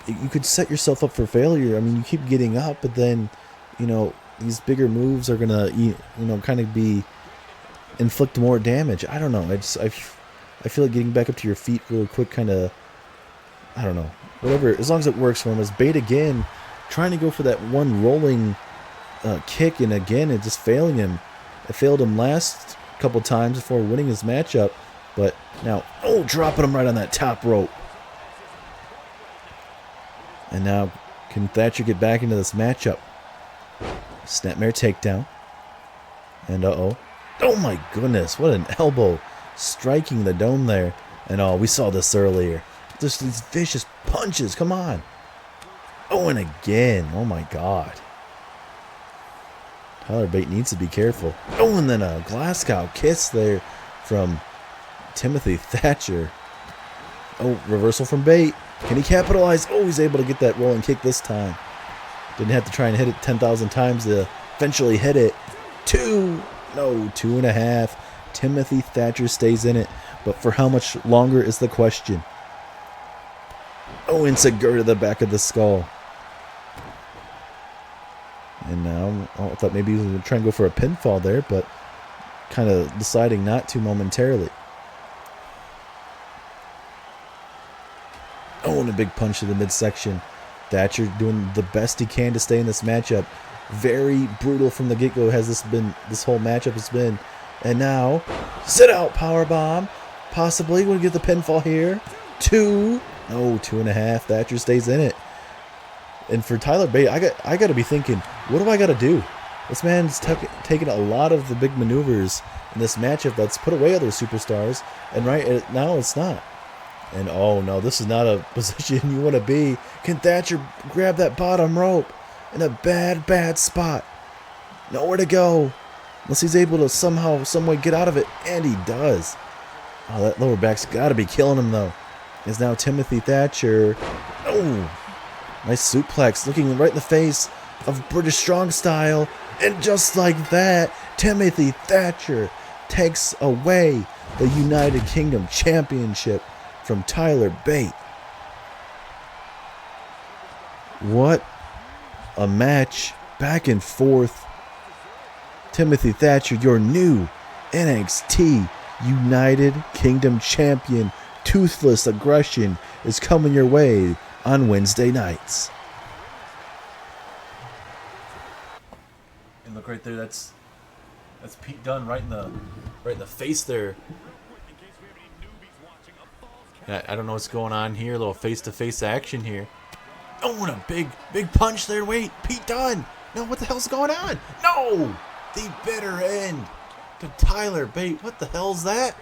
you could set yourself up for failure. I mean, you keep getting up, but then, you know, these bigger moves are going to, you know, kind of inflict more damage. I don't know. I feel like getting back up to your feet real quick kind of, I don't know. Whatever, as long as it works for him. As Bate again, trying to go for that one rolling kick, and again, it just failing him. It failed him last couple times before winning his matchup, but now, oh, dropping him right on that top rope. And now, can Thatcher get back into this matchup? Snapmare takedown. And oh my goodness, what an elbow striking the dome there. And oh, we saw this earlier. Just these vicious punches, come on. Oh, and again. Oh, my God. Tyler Bate needs to be careful. Oh, and then a Glasgow kiss there from Timothy Thatcher. Oh, reversal from Bate. Can he capitalize? Oh, he's able to get that rolling kick this time. Didn't have to try and hit it 10,000 times to eventually hit it. 2.5. Timothy Thatcher stays in it. But for how much longer is the question. Oh, and Segura to the back of the skull. And now, I thought maybe he was going to try and go for a pinfall there, but kind of deciding not to momentarily. Oh, and a big punch to the midsection. Thatcher doing the best he can to stay in this matchup. Very brutal from the get-go has this whole matchup has been. And now, sit out powerbomb. Possibly going to get the pinfall here. 2.5. Thatcher stays in it. And for Tyler Bate, I got to be thinking, what do I got to do? This man's taken a lot of the big maneuvers in this matchup that's put away other superstars, and right now it's not. And oh no, this is not a position you want to be. Can Thatcher grab that bottom rope in a bad spot? Nowhere to go. Unless he's able to somehow, some way get out of it. And he does. Oh, that lower back's got to be killing him though. Is now Timothy Thatcher. Oh, nice suplex looking right in the face of British Strong Style. And just like that, Timothy Thatcher takes away the United Kingdom Championship from Tyler Bate. What a match. Back and forth. Timothy Thatcher, your new NXT United Kingdom Champion. Toothless aggression is coming your way on Wednesday nights. And look right there, that's Pete Dunne right in the face there. I don't know what's going on here. A little face-to-face action here. Oh, and a big punch there. Wait, Pete Dunne. No, what the hell's going on? No! The bitter end to Tyler Bate. What the hell's that?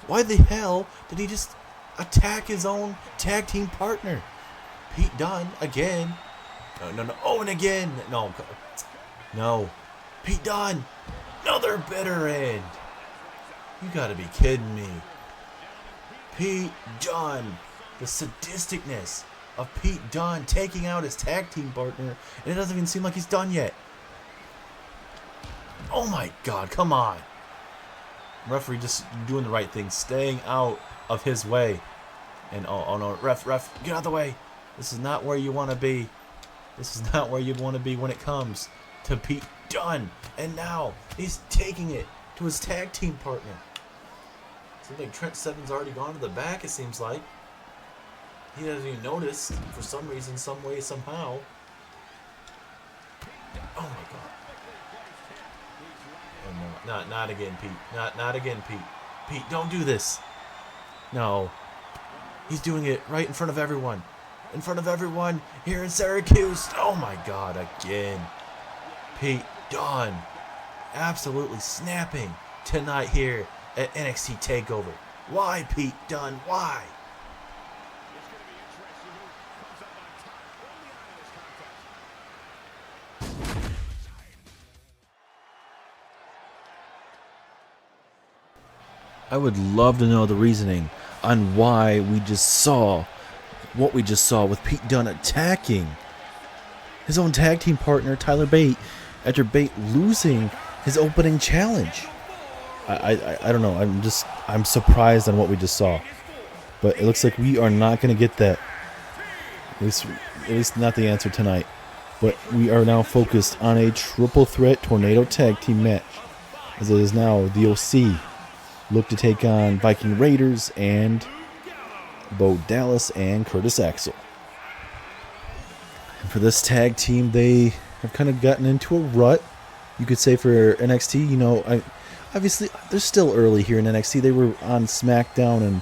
Why the hell did he just attack his own tag team partner? Pete Dunne, again. No. Oh, and again. No. Pete Dunne. Another bitter end. You gotta be kidding me. Pete Dunne, the sadisticness of Pete Dunne taking out his tag team partner, and it doesn't even seem like he's done yet. Oh my God, come on. Referee just doing the right thing, staying out of his way. And oh no, ref, get out of the way. This is not where you want to be. This is not where you want to be when it comes to Pete Dunne. And now he's taking it to his tag team partner. Seems like Trent Seven's already gone to the back, it seems like. He hasn't even noticed for some reason, some way, somehow. Oh my God. Oh, no, not again, Pete. Not again, Pete. Pete, don't do this. No. He's doing it right in front of everyone. In front of everyone here in Syracuse. Oh my God, again. Pete Dunne. Absolutely snapping tonight here at NXT Takeover. Why, Pete Dunne? Why? I would love to know the reasoning on why we just saw what we just saw with Pete Dunne attacking his own tag team partner, Tyler Bate, after Bate losing his opening challenge. I don't know. I'm surprised on what we just saw. But it looks like we are not going to get that. At least not the answer tonight. But we are now focused on a triple threat tornado tag team match. As it is now the OC look to take on Viking Raiders and Bo Dallas and Curtis Axel. And for this tag team, they have kind of gotten into a rut, you could say, for NXT. You know, obviously, they're still early here in NXT. They were on SmackDown and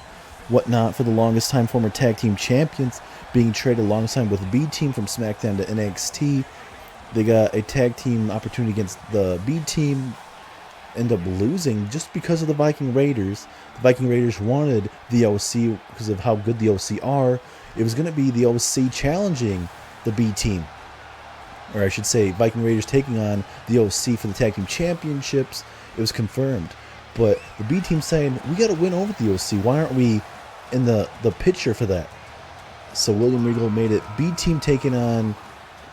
whatnot for the longest time, former tag team champions, being traded alongside with B Team from SmackDown to NXT. They got a tag team opportunity against the B Team, end up losing just because of the Viking Raiders. The Viking Raiders wanted the OC because of how good the OC are. It was going to be the OC challenging the B team. Or I should say, Viking Raiders taking on the OC for the Tag Team Championships. It was confirmed. But the B team saying, we got to win over the OC. Why aren't we in the picture for that? So William Regal made it B team taking on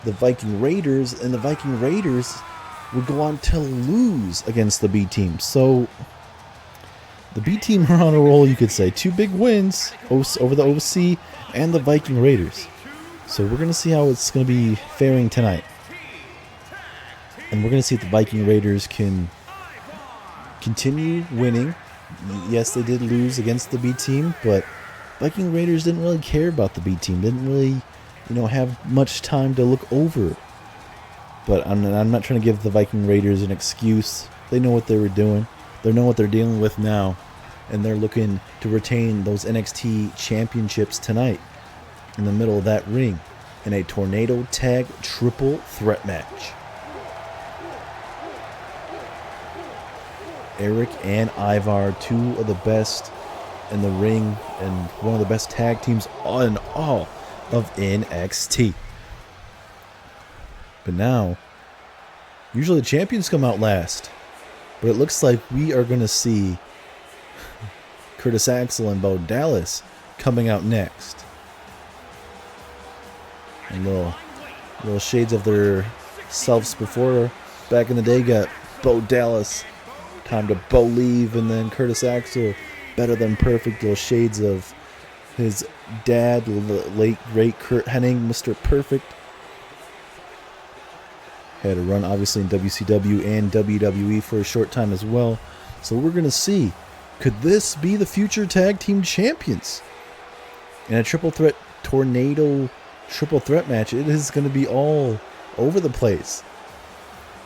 the Viking Raiders, and the Viking Raiders would go on to lose against the B team. So the B team are on a roll, you could say. 2 big wins over the OC and the Viking Raiders. So we're going to see how it's going to be faring tonight. And we're going to see if the Viking Raiders can continue winning. Yes, they did lose against the B team, but Viking Raiders didn't really care about the B team. Didn't really, have much time to look over. But I'm not trying to give the Viking Raiders an excuse. They know what they were doing. They know what they're dealing with now. And they're looking to retain those NXT championships tonight in the middle of that ring in a tornado tag triple threat match. Eric and Ivar, 2 of the best in the ring and one of the best tag teams in all of NXT. But now, usually the champions come out last. But it looks like we are going to see Curtis Axel and Bo Dallas coming out next. And little shades of their selves before. Back in the day, got Bo Dallas, time to Bo leave, and then Curtis Axel, better than perfect. Little shades of his dad, the late great Kurt Hennig, Mr. Perfect. Had a run obviously in WCW and WWE for a short time as well. So we're going to see, could this be the future tag team champions? In a triple threat tornado triple threat match, it is going to be all over the place.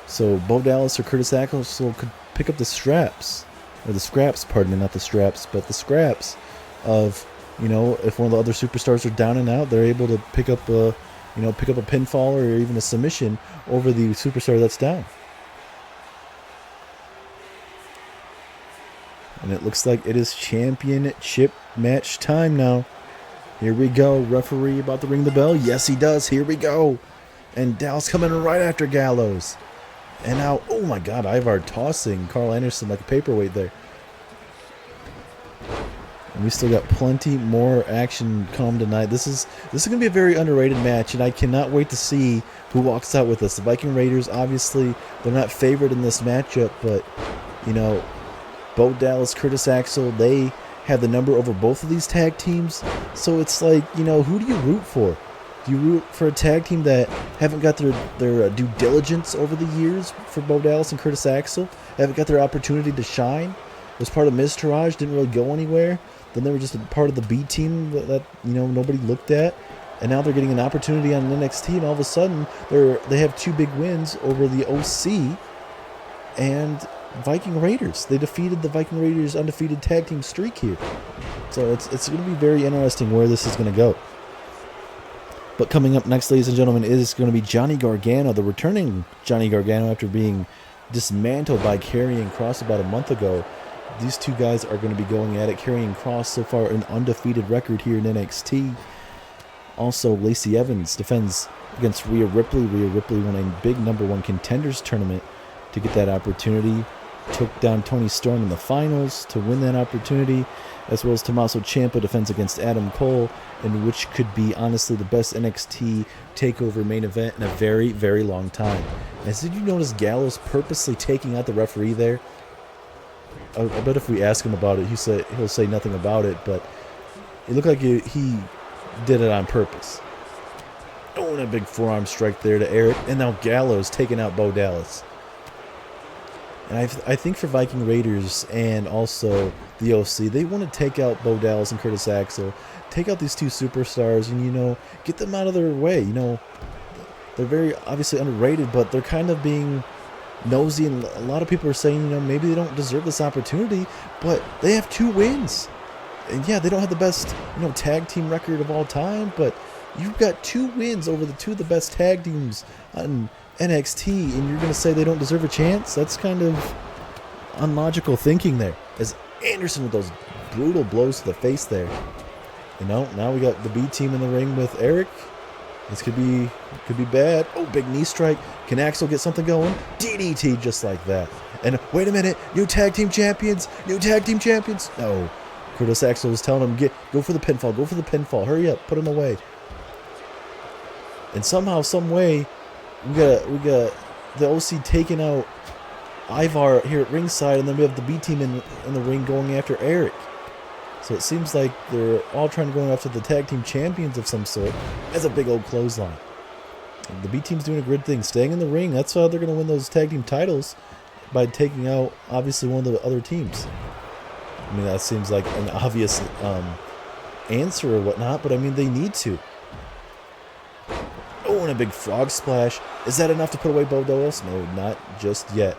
So Bo Dallas or Curtis Axel could pick up the straps, or the scraps, pardon me, not the straps, but the scraps of, if one of the other superstars are down and out, they're able to pick up a pinfall or even a submission over the superstar that's down. And it looks like it is championship match time now. Here we go. Referee about to ring the bell. Yes, he does. Here we go. And Dallas coming right after Gallows. And now, oh my God, Ivar tossing Carl Anderson like a paperweight there. And we still got plenty more action come tonight. This is going to be a very underrated match, and I cannot wait to see who walks out with this. The Viking Raiders, obviously, they're not favored in this matchup, but, Bo Dallas, Curtis Axel, they have the number over both of these tag teams. So it's like, who do you root for? Do you root for a tag team that haven't got their due diligence over the years for Bo Dallas and Curtis Axel? Haven't got their opportunity to shine? Was part of Miz Taraj, didn't really go anywhere. Then they were just a part of the B team that nobody looked at. And now they're getting an opportunity on NXT, and all of a sudden they have 2 big wins over the OC and Viking Raiders. They defeated the Viking Raiders' undefeated tag team streak here. So it's going to be very interesting where this is going to go. But coming up next, ladies and gentlemen, is going to be Johnny Gargano, the returning Johnny Gargano after being dismantled by Karrion Kross about a month ago. These 2 guys are going to be going at it. Karrion Kross, so far, an undefeated record here in NXT. Also, Lacey Evans defends against Rhea Ripley. Rhea Ripley won a big #1 contenders tournament to get that opportunity. Took down Toni Storm in the finals to win that opportunity, as well as Tommaso Ciampa defends against Adam Cole, in which could be, honestly, the best NXT Takeover main event in a very, very long time. And did you notice Gallows purposely taking out the referee there? I bet if we ask him about it, he'll say nothing about it, but it looked like he did it on purpose. Oh, and a big forearm strike there to Eric, and now Gallows taking out Bo Dallas. And I think for Viking Raiders and also the OC, they want to take out Bo Dallas and Curtis Axel, take out these 2 superstars, and get them out of their way. They're very obviously underrated, but they're kind of being nosy, and a lot of people are saying, maybe they don't deserve this opportunity, but they have 2 wins. And yeah, they don't have the best, tag team record of all time, but you've got 2 wins over the 2 of the best tag teams on NXT, and you're going to say they don't deserve a chance? That's kind of unlogical thinking there. As Anderson with those brutal blows to the face there. Now we got the B team in the ring with Eric This could be bad. Oh, big knee strike. Can Axel get something going? DDT just like that. And wait a minute, new tag team champions. New tag team champions. No. Curtis Axel was telling him, go for the pinfall. Go for the pinfall. Hurry up. Put him away. And somehow, some way, we got the OC taking out Ivar here at ringside, and then we have the B team in the ring going after Eric. So it seems like they're all trying to go after the tag team champions of some sort. As a big old clothesline. And the B team's doing a good thing, staying in the ring. That's how they're going to win those tag team titles, by taking out obviously one of the other teams. I mean, that seems like an obvious answer or whatnot, but I mean, they need to. Oh, and a big frog splash. Is that enough to put away Bo Dallas? No, not just yet.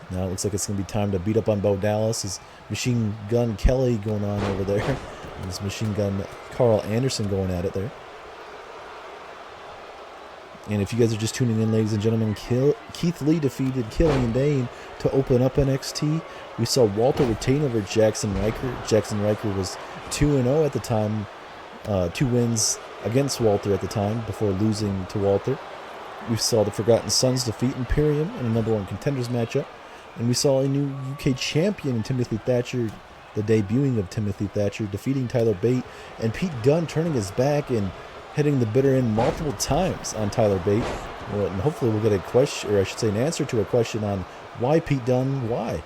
Now it looks like it's going to be time to beat up on Bo Dallas. Is Machine Gun Kelly going on over there. And this Machine Gun Carl Anderson going at it there. And if you guys are just tuning in, ladies and gentlemen, Keith Lee defeated Killian Dane to open up NXT. We saw Walter retain over Jackson Riker. Jackson Riker was 2-0 at the time. 2 wins against Walter at the time before losing to Walter. We saw the Forgotten Sons defeat Imperium in a #1 contenders matchup. And we saw a new UK champion in Timothy Thatcher, the debuting of Timothy Thatcher, defeating Tyler Bate. And Pete Dunne turning his back and hitting the bitter end multiple times on Tyler Bate. Well, and hopefully we'll get a question, or I should say an answer to a question on why Pete Dunne, why?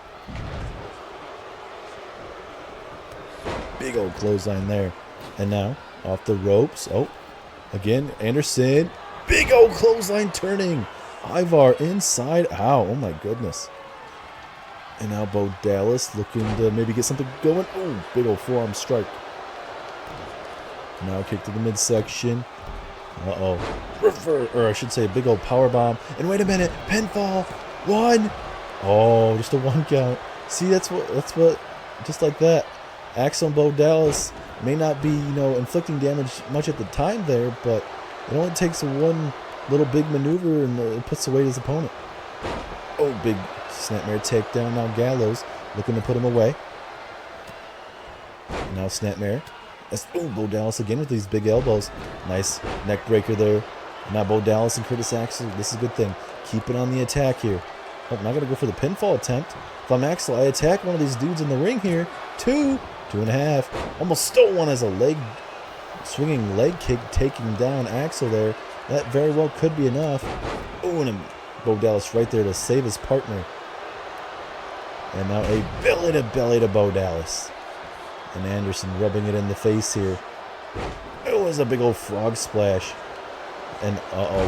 Big old clothesline there. And now, off the ropes. Oh, again, Anderson. Big old clothesline turning. Ivar inside. Ow, oh my goodness. And now Bo Dallas looking to maybe get something going. Oh, big old forearm strike. Now kick to the midsection. Uh-oh. Or I should say a big old power bomb. And wait a minute. Pinfall. 1. Oh, just a 1 count. See, that's what, just like that. Axel and Bo Dallas may not be, inflicting damage much at the time there, but it only takes one little big maneuver and it puts away his opponent. Oh, big snapmare takedown. Now Gallows looking to put him away. Now snapmare. Oh, Bo Dallas again with these big elbows. Nice neck breaker there. Now Bo Dallas and Curtis Axel. This is a good thing. Keep it on the attack here. Oh, I'm not going to go for the pinfall attempt. If I'm Axel, I attack one of these dudes in the ring here. 2, 2.5. Almost stole one as a swinging leg kick, taking down Axel there. That very well could be enough. Oh, and Bo Dallas right there to save his partner. And now a belly to Bo Dallas. And Anderson rubbing it in the face here. It was a big old frog splash. And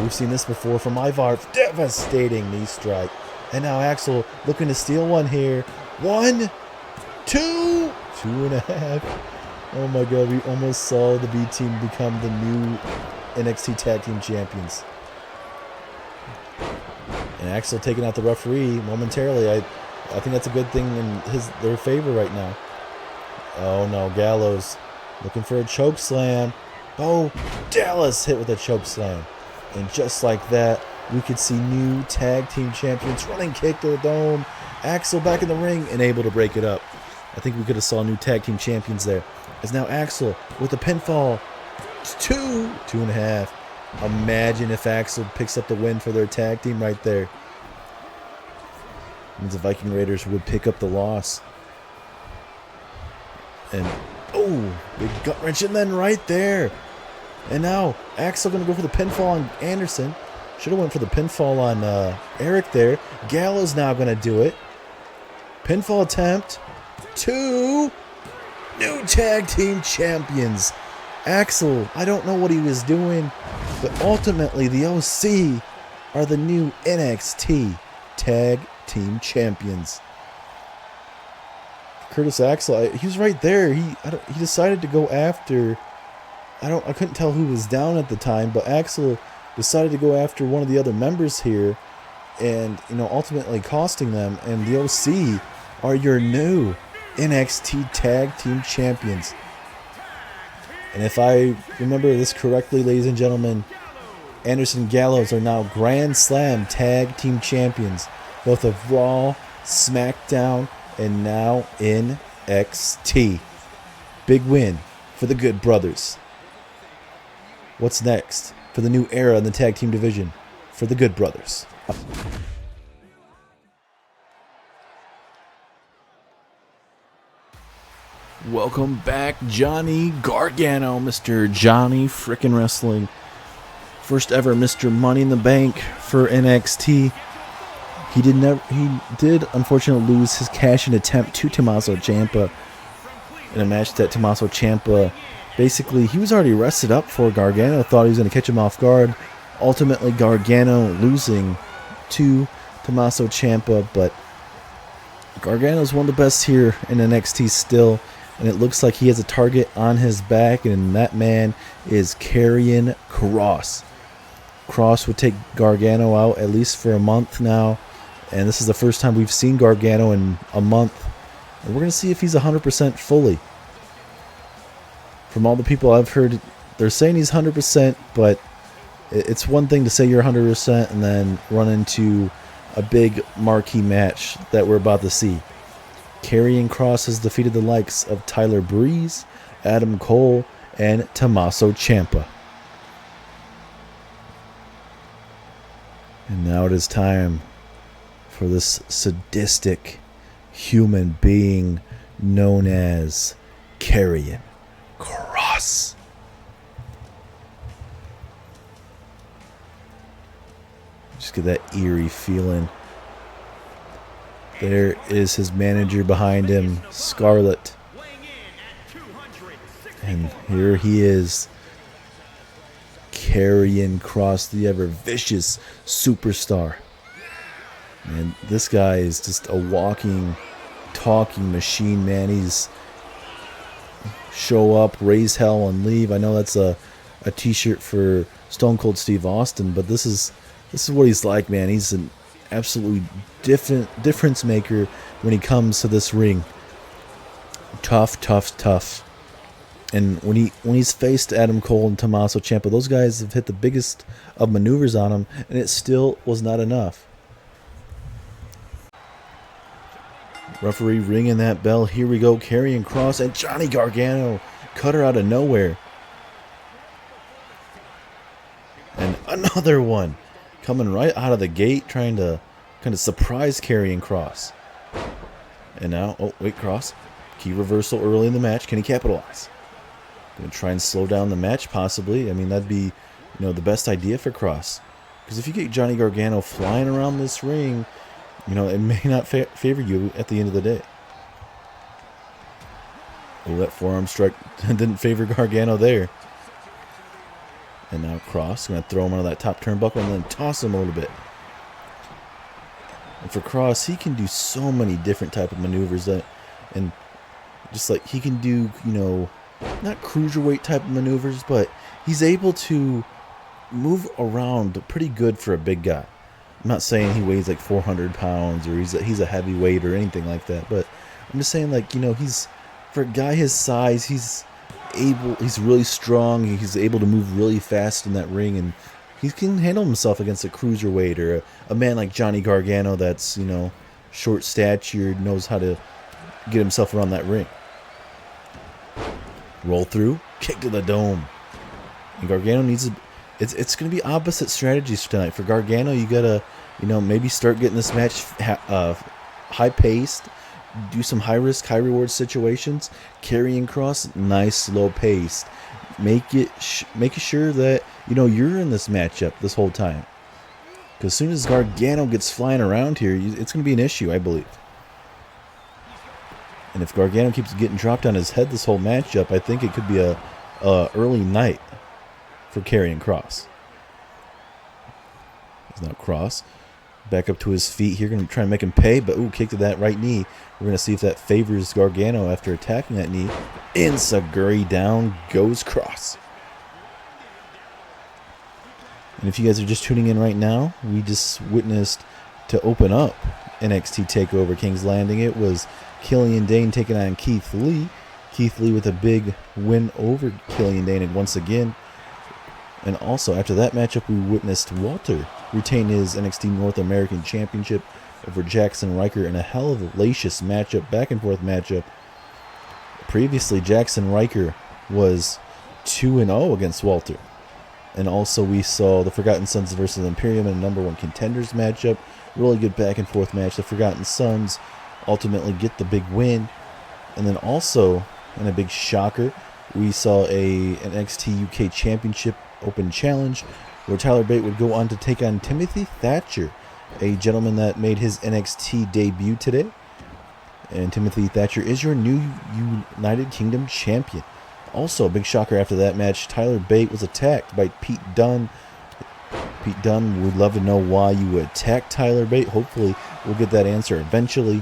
we've seen this before from Ivar. Devastating knee strike. And now Axel looking to steal one here. 1, 2, 2.5. Oh my god, we almost saw the B team become the new NXT Tag Team Champions. And Axel taking out the referee momentarily. I think that's a good thing in their favor right now. Oh no, Gallows looking for a choke slam. Oh, Dallas hit with a choke slam. And just like that, we could see new tag team champions. Running kick to the dome. Axel back in the ring and able to break it up. I think we could have saw new tag team champions there. As now Axel with the pinfall. 2, 2.5. Imagine if Axel picks up the win for their tag team right there. Means the Viking Raiders would pick up the loss. And, oh, big gut wrench, and then right there. And now, Axel going to go for the pinfall on Anderson. Should have went for the pinfall on Eric there. Gallows now going to do it. Pinfall attempt. 2. New tag team champions. Axel, I don't know what he was doing, but ultimately the OC are the new NXT tag team champions. Curtis Axel, he was right there. He decided to go after. I couldn't tell who was down at the time, but Axel decided to go after one of the other members here, and ultimately costing them. And the OC are your new NXT Tag Team Champions. And if I remember this correctly, ladies and gentlemen, Anderson and Gallows are now Grand Slam Tag Team Champions, both of Raw, SmackDown, and now NXT. Big win for the Good Brothers. What's next for the new era in the tag team division for the Good Brothers? Welcome back, Johnny Gargano, Mr. Johnny Frickin' Wrestling. First ever Mr. Money in the Bank for NXT. He did unfortunately lose his cash-in attempt to Tommaso Ciampa in a match that Tommaso Ciampa, basically, he was already rested up for Gargano, thought he was going to catch him off guard. Ultimately, Gargano losing to Tommaso Ciampa, but Gargano is one of the best here in NXT still, and it looks like he has a target on his back, and that man is Karrion Kross. Kross would take Gargano out at least for a month now, and this is the first time we've seen Gargano in a month, and we're going to see if he's 100% fully. From all the people I've heard, they're saying he's 100%, but it's one thing to say you're 100% and then run into a big marquee match that we're about to see. Karrion Kross has defeated the likes of Tyler Breeze, Adam Cole, and Tommaso Ciampa. And now it is time for this sadistic human being known as Karrion Kross. Just get that eerie feeling. There is his manager behind him, Scarlett. And here he is, Karrion Kross, the ever vicious superstar. And this guy is just a walking, talking machine, man. He's show up, raise hell, and leave. I know that's a t-shirt for Stone Cold Steve Austin, but this is what he's like, man. He's an absolutely difference maker when he comes to this ring. Tough. And when he's faced Adam Cole and Tommaso Ciampa, those guys have hit the biggest of maneuvers on him, and it still was not enough. Referee ringing that bell. Here we go. Karrion Kross and Johnny Gargano. Cutter out of nowhere. And another one. Coming right out of the gate, trying to kind of surprise Karrion Kross. And now, oh, wait, Kross. Key reversal early in the match. Can he capitalize? Going to try and slow down the match, possibly. I mean, that'd be, the best idea for Kross. Because if you get Johnny Gargano flying around this ring, it may not favor you at the end of the day. Oh, that forearm strike didn't favor Gargano there. And now Kross going to throw him onto that top turnbuckle and then toss him a little bit. And for Kross, he can do so many different type of maneuvers and just like he can do, not cruiserweight type of maneuvers, but he's able to move around pretty good for a big guy. I'm not saying he weighs like 400 pounds or he's a heavyweight or anything like that, but I'm just saying, like, he's, for a guy his size, he's really strong. He's able to move really fast in that ring, and he can handle himself against a cruiserweight or a man like Johnny Gargano that's, short statured, knows how to get himself around that ring. Roll through, kick to the dome. And Gargano needs it's going to be opposite strategies tonight. For Gargano, you got to, maybe start getting this match high-paced, do some high-risk, high-reward situations. Karrion Kross, nice, slow-paced. Make sure that, you're in this matchup this whole time. Because as soon as Gargano gets flying around here, it's going to be an issue, I believe. And if Gargano keeps getting dropped on his head this whole matchup, I think it could be a early night for Karrion Kross. He's now Kross back up to his feet here, going to try and make him pay, but kick to that right knee. We're going to see if that favors Gargano after attacking that knee. Enziguri down goes Kross. And if you guys are just tuning in right now, we just witnessed, to open up NXT Takeover King's Landing, it was Killian Dane taking on Keith Lee. Keith Lee with a big win over Killian Dane, and once again. And also, after that matchup, we witnessed Walter retain his NXT North American Championship over Jackson Ryker in a hell of a hellacious matchup, back-and-forth matchup. Previously, Jackson Ryker was 2-0 against Walter. And also we saw the Forgotten Sons versus Imperium in a #1 contenders matchup. Really good back and forth match. The Forgotten Sons ultimately get the big win. And then also, in a big shocker, we saw a NXT UK Championship Open Challenge where Tyler Bate would go on to take on Timothy Thatcher, a gentleman that made his NXT debut today. And Timothy Thatcher is your new United Kingdom champion. Also, a big shocker after that match, Tyler Bate was attacked by Pete Dunne. Pete Dunne would love to know why you would attack Tyler Bate. Hopefully, we'll get that answer eventually.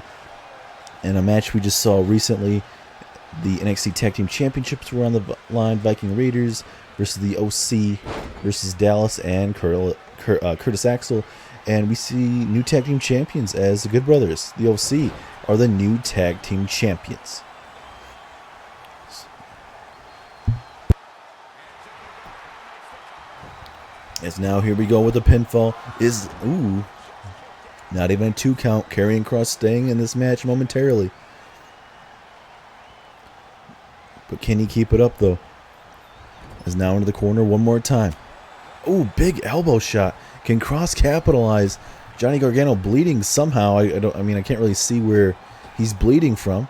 In a match we just saw recently, the NXT Tag Team Championships were on the line. Viking Raiders versus the OC versus Dallas and Curtis Axel. And we see new tag team champions as the Good Brothers. The OC are the new tag team champions. As now here we go with the pinfall. Not even a 2 count. Karrion Kross staying in this match momentarily. But can he keep it up though? Is now into the corner one more time. Ooh, big elbow shot. Can Kross capitalize? Johnny Gargano bleeding somehow. I can't really see where he's bleeding from.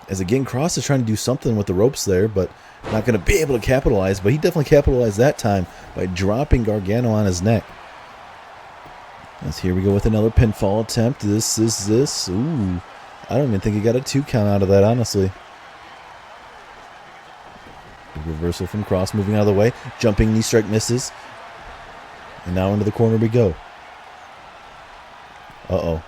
As again, Kross is trying to do something with the ropes there, but not going to be able to capitalize. But he definitely capitalized that time by dropping Gargano on his neck. As here we go with another pinfall attempt. This. Ooh, I don't even think he got a 2 count out of that, honestly. Big reversal from Kross, moving out of the way. Jumping knee strike misses. And now into the corner we go. Uh-oh.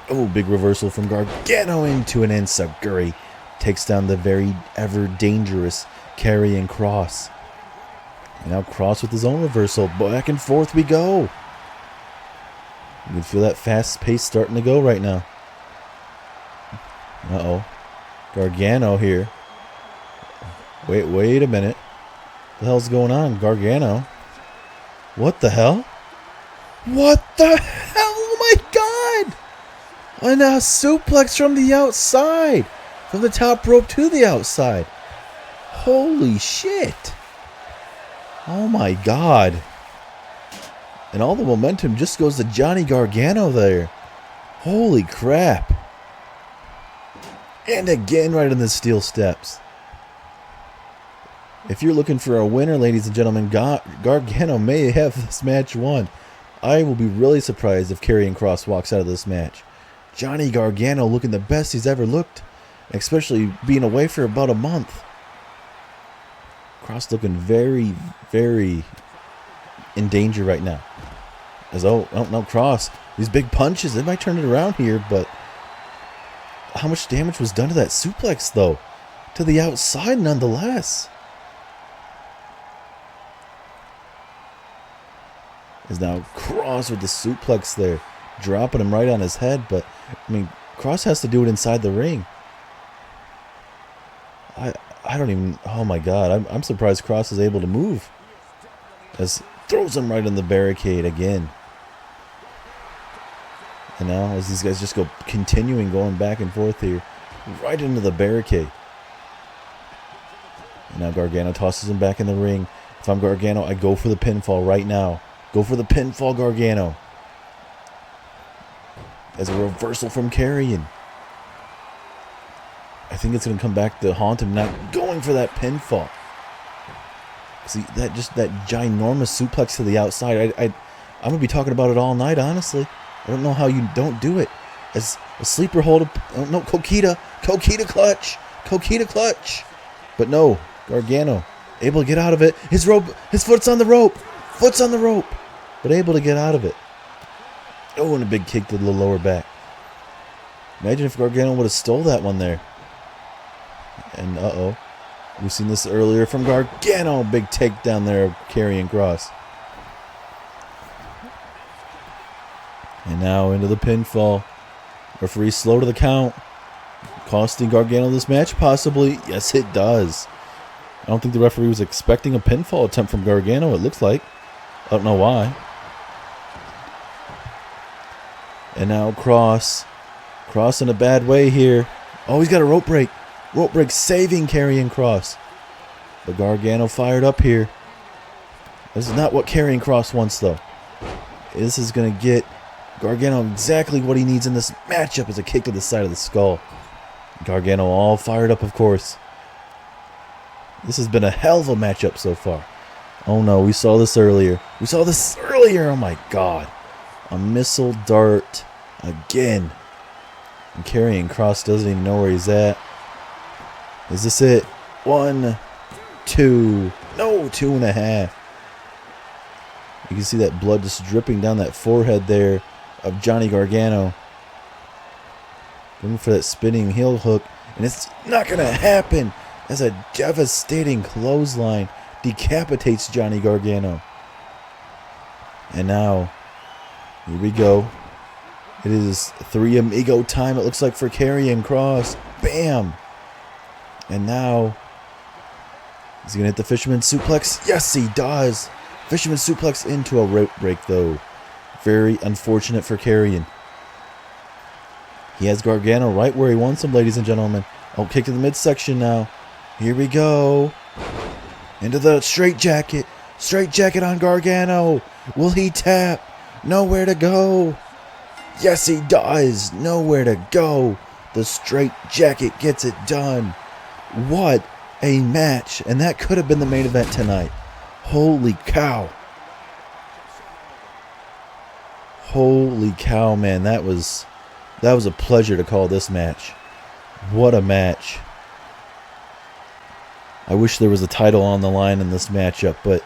Oh, big reversal from Gargano into an enziguri. Takes down the very ever dangerous Karrion Kross. And now Kross with his own reversal. Back and forth we go. You can feel that fast pace starting to go right now. Uh-oh. Gargano here. Wait a minute. What the hell's going on? Gargano. What the hell? What the hell? Oh my god! And a suplex from the outside. From the top rope to the outside. Holy shit. Oh my god. And all the momentum just goes to Johnny Gargano there. Holy crap. And again right in the steel steps. If you're looking for a winner, ladies and gentlemen, Gargano may have this match won. I will be really surprised if Karrion Kross walks out of this match. Johnny Gargano looking the best he's ever looked, especially being away for about a month. Kross looking very, very in danger right now. As no, Kross, these big punches, they might turn it around here, but how much damage was done to that suplex though? To the outside nonetheless. Is now Kross with the suplex there, dropping him right on his head. But I mean, Kross has to do it inside the ring. I don't even. Oh my god, I'm surprised Kross is able to move. As throws him right in the barricade again. And now as these guys just go going back and forth here, right into the barricade. And now Gargano tosses him back in the ring. If I'm Gargano, I go for the pinfall right now. Go for the pinfall, Gargano. As a reversal from Karrion. I think it's going to come back to haunt him, not going for that pinfall. See, that ginormous suplex to the outside. I'm going to be talking about it all night, honestly. I don't know how you don't do it. As a sleeper hold, no, Coquita clutch. But no, Gargano able to get out of it. His foot's on the rope. But able to get out of it. Oh, and a big kick to the lower back. Imagine if Gargano would have stole that one there. And uh-oh. We've seen this earlier from Gargano. Big takedown there of Karrion Kross. And now into the pinfall. Referee slow to the count. Costing Gargano this match, possibly. Yes, it does. I don't think the referee was expecting a pinfall attempt from Gargano, it looks like. I don't know why. And now Kross. Kross in a bad way here. Oh, he's got a rope break. Rope break saving Karrion Kross. But Gargano fired up here. This is not what Karrion Kross wants, though. This is going to get Gargano exactly what he needs in this matchup, as a kick to the side of the skull. Gargano all fired up, of course. This has been a hell of a matchup so far. Oh no, we saw this earlier. Oh my god. A missile dart again. And Karrion Kross doesn't even know where he's at. Is this it? 1, 2. No, 2.5. You can see that blood just dripping down that forehead there of Johnny Gargano. Looking for that spinning heel hook. And it's not going to happen, as a devastating clothesline decapitates Johnny Gargano. And now, here we go. It is 3 Amigo time, it looks like, for Karrion Kross. Bam! And now, is he going to hit the Fisherman Suplex? Yes, he does! Fisherman Suplex into a rope break, though. Very unfortunate for Karrion. He has Gargano right where he wants him, ladies and gentlemen. Oh, kick to the midsection now. Here we go. Into the straight jacket. Straight jacket on Gargano. Will he tap? Nowhere to go. Yes, he does. Nowhere to go. The straight jacket gets it done. What a match. And that could have been the main event tonight. Holy cow. Holy cow, man. That was a pleasure to call this match. What a match. I wish there was a title on the line in this matchup, but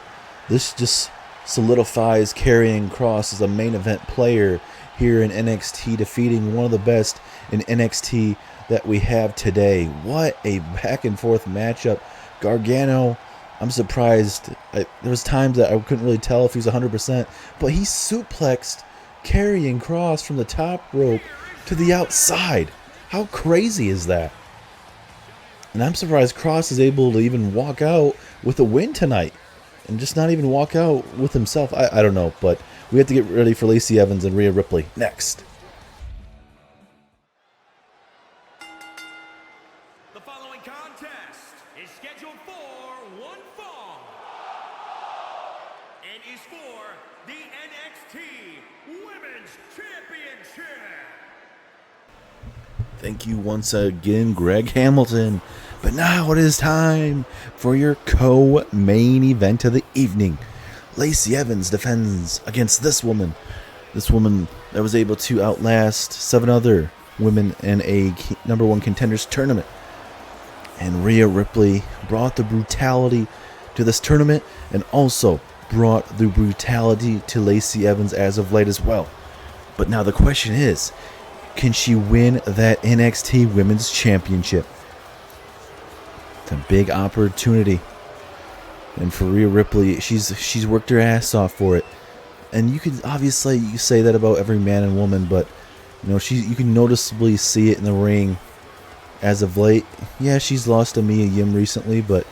this just solidifies Karrion Kross as a main event player here in NXT, defeating one of the best in NXT that we have today. What a back and forth matchup. Gargano, I'm surprised. There was times that I couldn't really tell if he was 100%, but he suplexed Karrion Kross from the top rope to the outside. How crazy is that? And I'm surprised Kross is able to even walk out with a win tonight. And just not even walk out with himself. I don't know, but we have to get ready for Lacey Evans and Rhea Ripley next. The following contest is scheduled for one fall and is for the NXT Women's Championship. Thank you once again, Greg Hamilton. But now it is time for your co-main event of the evening. Lacey Evans defends against this woman. This woman that was able to outlast 7 other women in a #1 contenders tournament. And Rhea Ripley brought the brutality to this tournament and also brought the brutality to Lacey Evans as of late as well. But now the question is, can she win that NXT Women's Championship? It's a big opportunity. And for Rhea Ripley, she's worked her ass off for it. And you could obviously say that about every man and woman, but you can noticeably see it in the ring as of late. Yeah, she's lost to Mia Yim recently, but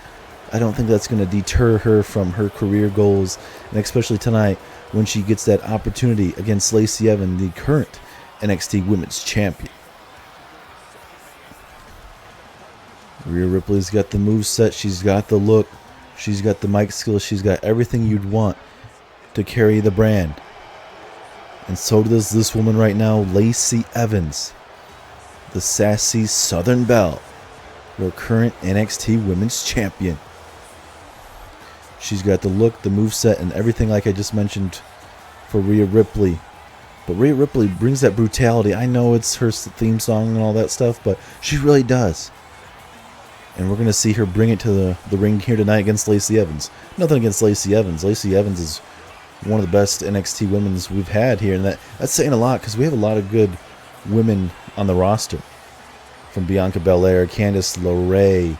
I don't think that's going to deter her from her career goals, and especially tonight when she gets that opportunity against Lacey Evans, the current NXT Women's Champion. Rhea Ripley's got the moveset, she's got the look, she's got the mic skills, she's got everything you'd want to carry the brand. And so does this woman right now, Lacey Evans, the sassy Southern Belle, your current NXT Women's Champion. She's got the look, the moveset, and everything like I just mentioned for Rhea Ripley. But Rhea Ripley brings that brutality. I know it's her theme song and all that stuff, but she really does. And we're going to see her bring it to the ring here tonight against Lacey Evans. Nothing against Lacey Evans. Lacey Evans is one of the best NXT women's we've had here. And that's saying a lot because we have a lot of good women on the roster. From Bianca Belair, Candice LeRae,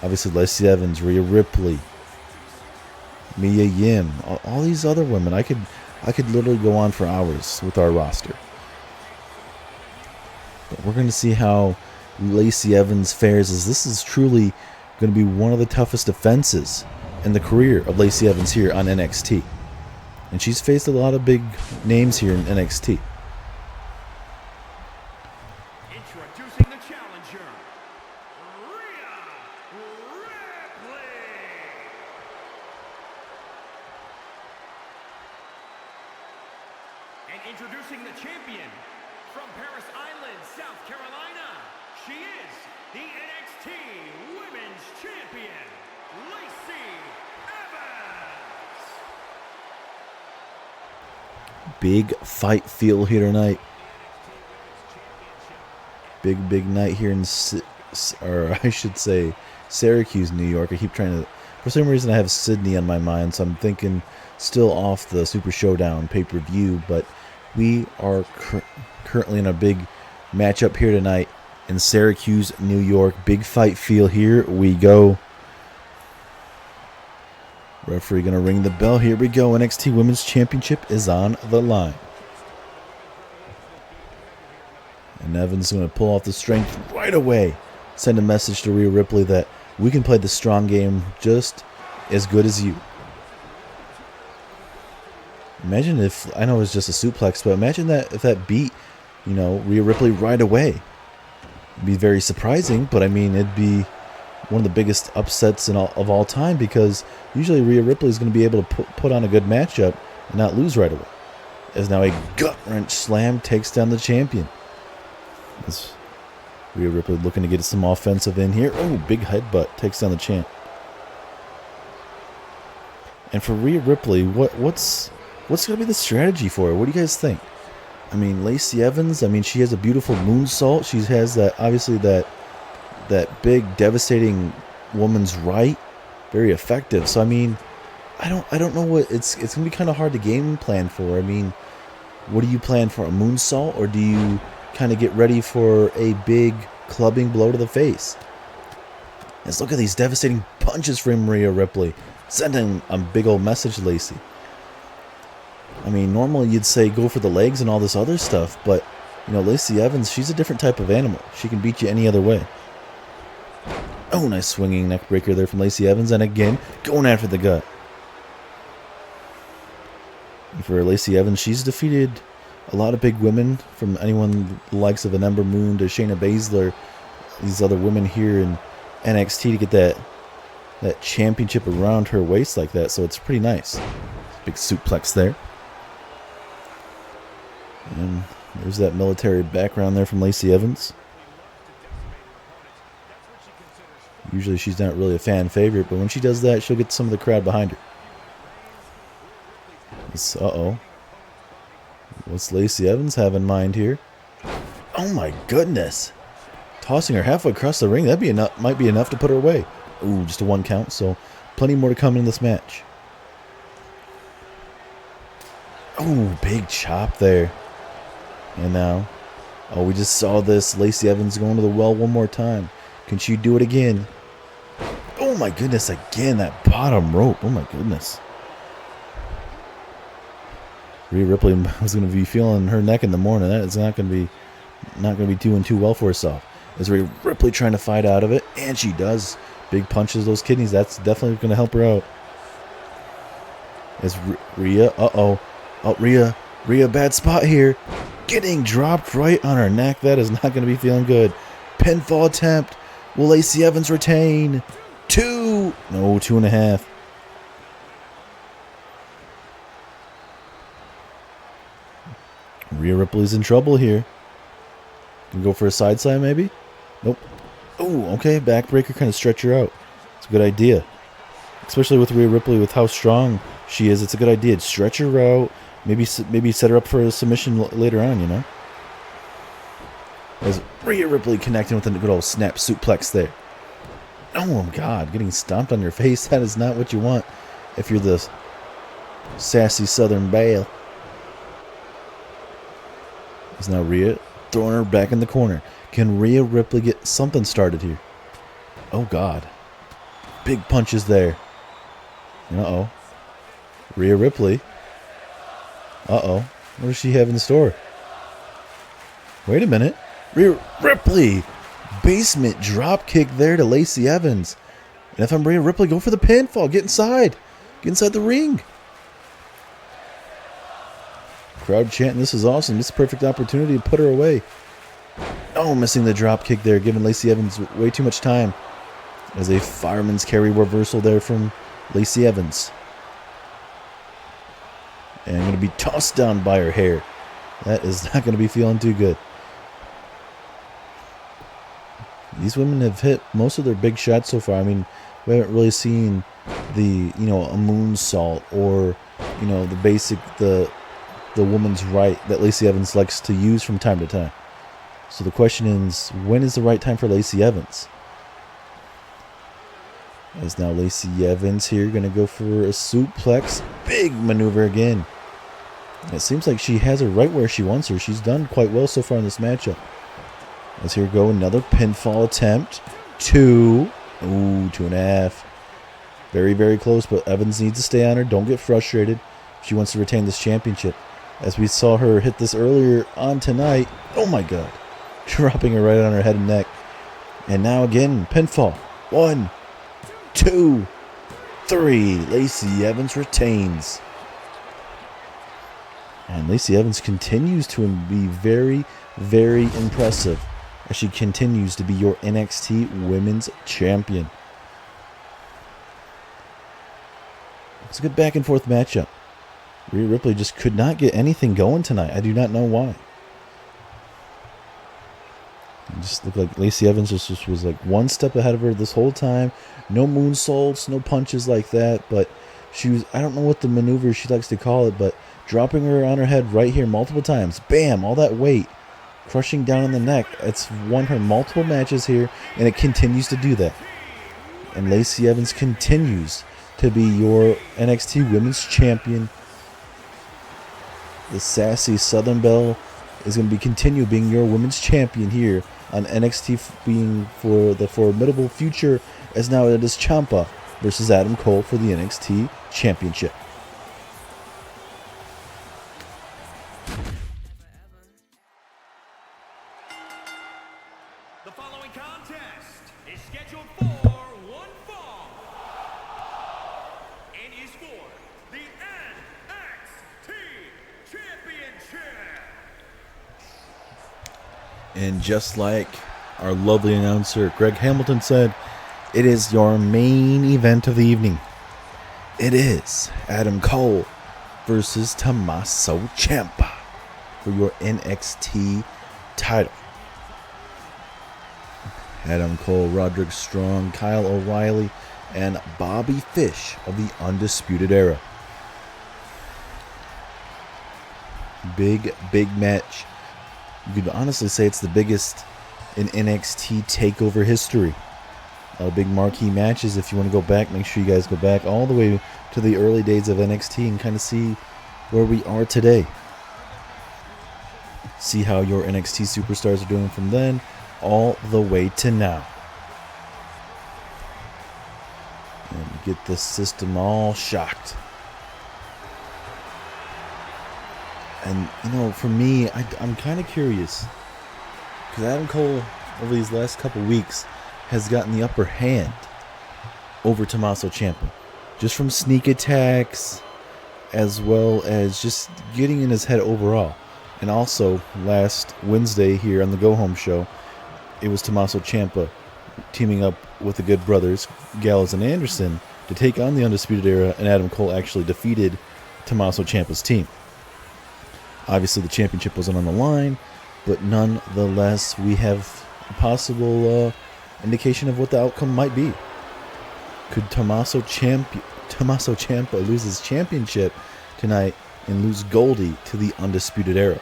obviously Lacey Evans, Rhea Ripley, Mia Yim, all these other women. I could literally go on for hours with our roster. But we're going to see how Lacey Evans fares, as this is truly going to be one of the toughest defenses in the career of Lacey Evans here on NXT. And she's faced a lot of big names here in NXT. Introducing the challenger, Rhea Ripley. Introducing the champion from Paris Island, South Carolina. She is the NXT Women's Champion, Lacey Evans. Big fight feel here tonight. Big night here in, or I should say, Syracuse, New York. I keep trying to, for some reason I have Sydney on my mind, so I'm thinking still off the Super Showdown pay-per-view, but we are currently in a big matchup here tonight in Syracuse, New York. Big fight feel. Here we go. Referee going to ring the bell. Here we go. NXT Women's Championship is on the line. And Evans going to pull off the strength right away. Send a message to Rhea Ripley that we can play the strong game just as good as you. Imagine if, I know it's just a suplex, but imagine that if that beat, you know, Rhea Ripley right away. It'd be very surprising, but I mean, it'd be one of the biggest upsets of all time, because usually Rhea Ripley is going to be able to put on a good matchup and not lose right away. As now a gut-wrench slam takes down the champion. As Rhea Ripley looking to get some offensive in here. Oh, big headbutt takes down the champ. And for Rhea Ripley, what's going to be the strategy for her? What do you guys think? I mean, Lacey Evans, I mean, she has a beautiful moonsault. She has that, obviously, that big, devastating woman's right. Very effective. So, I mean, I don't know what, it's going to be kind of hard to game plan for. I mean, what do you plan for? A moonsault? Or do you kind of get ready for a big clubbing blow to the face? Let's look at these devastating punches from Rhea Ripley. Sending a big old message to Lacey. I mean, normally you'd say go for the legs and all this other stuff, but, you know, Lacey Evans, she's a different type of animal. She can beat you any other way. Oh, nice swinging neck breaker there from Lacey Evans, and again, going after the gut. And for Lacey Evans, she's defeated a lot of big women, from anyone the likes of an Ember Moon to Shayna Baszler, these other women here in NXT, to get that championship around her waist like that, so it's pretty nice. Big suplex there. And there's that military background there from Lacey Evans. Usually she's not really a fan favorite, but when she does that, she'll get some of the crowd behind her. Uh-oh. What's Lacey Evans have in mind here? Oh my goodness. Tossing her halfway across the ring, that'd be enough, might be enough to put her away. Ooh, just a 1 count, so plenty more to come in this match. Oh, big chop there. And now, oh, we just saw this. Lacey Evans going to the well one more time. Can she do it again? Oh my goodness, again, that bottom rope. Oh my goodness. Rhea Ripley was going to be feeling her neck in the morning. That is not going to be doing too well for herself. Is Rhea Ripley trying to fight out of it? And she does. Big punches those kidneys. That's definitely going to help her out. Is Rhea? Uh-oh. Oh, Rhea, bad spot here. Getting dropped right on her neck. That is not going to be feeling good. Pinfall attempt. Will Lacey Evans retain? 2. No, 2.5. Rhea Ripley's in trouble here. Can go for a side slam maybe? Nope. Oh, okay. Backbreaker, kind of stretch her out. It's a good idea. Especially with Rhea Ripley, with how strong she is. It's a good idea. Stretch her out. Maybe set her up for a submission later on, you know. As Rhea Ripley connecting with a good old snap suplex there. Oh, God. Getting stomped on your face. That is not what you want if you're the sassy Southern Belle. Is now Rhea throwing her back in the corner. Can Rhea Ripley get something started here? Oh, God. Big punches there. Uh-oh. Rhea Ripley. Uh-oh. What does she have in store? Wait a minute. Rhea Ripley. Basement drop kick there to Lacey Evans. And if I'm Rhea Ripley, go for the pinfall. Get inside. Get inside the ring. Crowd chanting, this is awesome. This is a perfect opportunity to put her away. Oh, missing the drop kick there, giving Lacey Evans way too much time. As a fireman's carry reversal there from Lacey Evans. And going to be tossed down by her hair. That is not going to be feeling too good. These women have hit most of their big shots so far. I mean, we haven't really seen the, a moonsault or, the basic, the woman's right that Lacey Evans likes to use from time to time. So the question is, when is the right time for Lacey Evans? As now Lacey Evans here going to go for a suplex. Big maneuver again. It seems like she has her right where she wants her. She's done quite well so far in this matchup. As here go another pinfall attempt. 2. Ooh, 2.5. Very, very close, but Evans needs to stay on her. Don't get frustrated. She wants to retain this championship. As we saw her hit this earlier on tonight. Oh my god. Dropping her right on her head and neck. And now again, pinfall. 1, 2, 3. Lacey Evans retains. And Lacey Evans continues to be very, very impressive as she continues to be your NXT Women's Champion. It's a good back and forth matchup. Rhea Ripley just could not get anything going tonight. I do not know why. It just looked like Lacey Evans just was like one step ahead of her this whole time. No moonsaults, no punches like that, but she was, I don't know what the maneuver she likes to call it, but dropping her on her head right here multiple times. Bam, all that weight crushing down on the neck. It's won her multiple matches here, and it continues to do that. And Lacey Evans continues to be your NXT Women's Champion. The sassy Southern Belle is going to continue being your Women's Champion here on NXT, being for the formidable future, as now it is Ciampa versus Adam Cole for the NXT Championship. The following contest is scheduled for one fall and is for the NXT Championship. And just like our lovely announcer Greg Hamilton said, it is your main event of the evening. It is Adam Cole versus Tommaso Ciampa for your NXT title. Adam Cole, Roderick Strong, Kyle O'Reilly, and Bobby Fish of the Undisputed Era. Big, big match. You could honestly say it's the biggest in NXT Takeover history. Big marquee matches. If you want to go back, make sure you guys go back all the way to the early days of NXT and kind of see where we are today. See how your NXT superstars are doing from then all the way to now. And get this system all shocked. And, for me, I'm kind of curious. Because Adam Cole, over these last couple weeks, has gotten the upper hand over Tommaso Ciampa. Just from sneak attacks, as well as just getting in his head overall. And also, last Wednesday here on the Go Home show, it was Tommaso Ciampa teaming up with the Good Brothers, Gallows and Anderson, to take on the Undisputed Era, and Adam Cole actually defeated Tommaso Ciampa's team. Obviously, the championship wasn't on the line, but nonetheless, we have a possible indication of what the outcome might be. Could Tommaso Ciampa lose his championship tonight and lose Goldie to the Undisputed Era?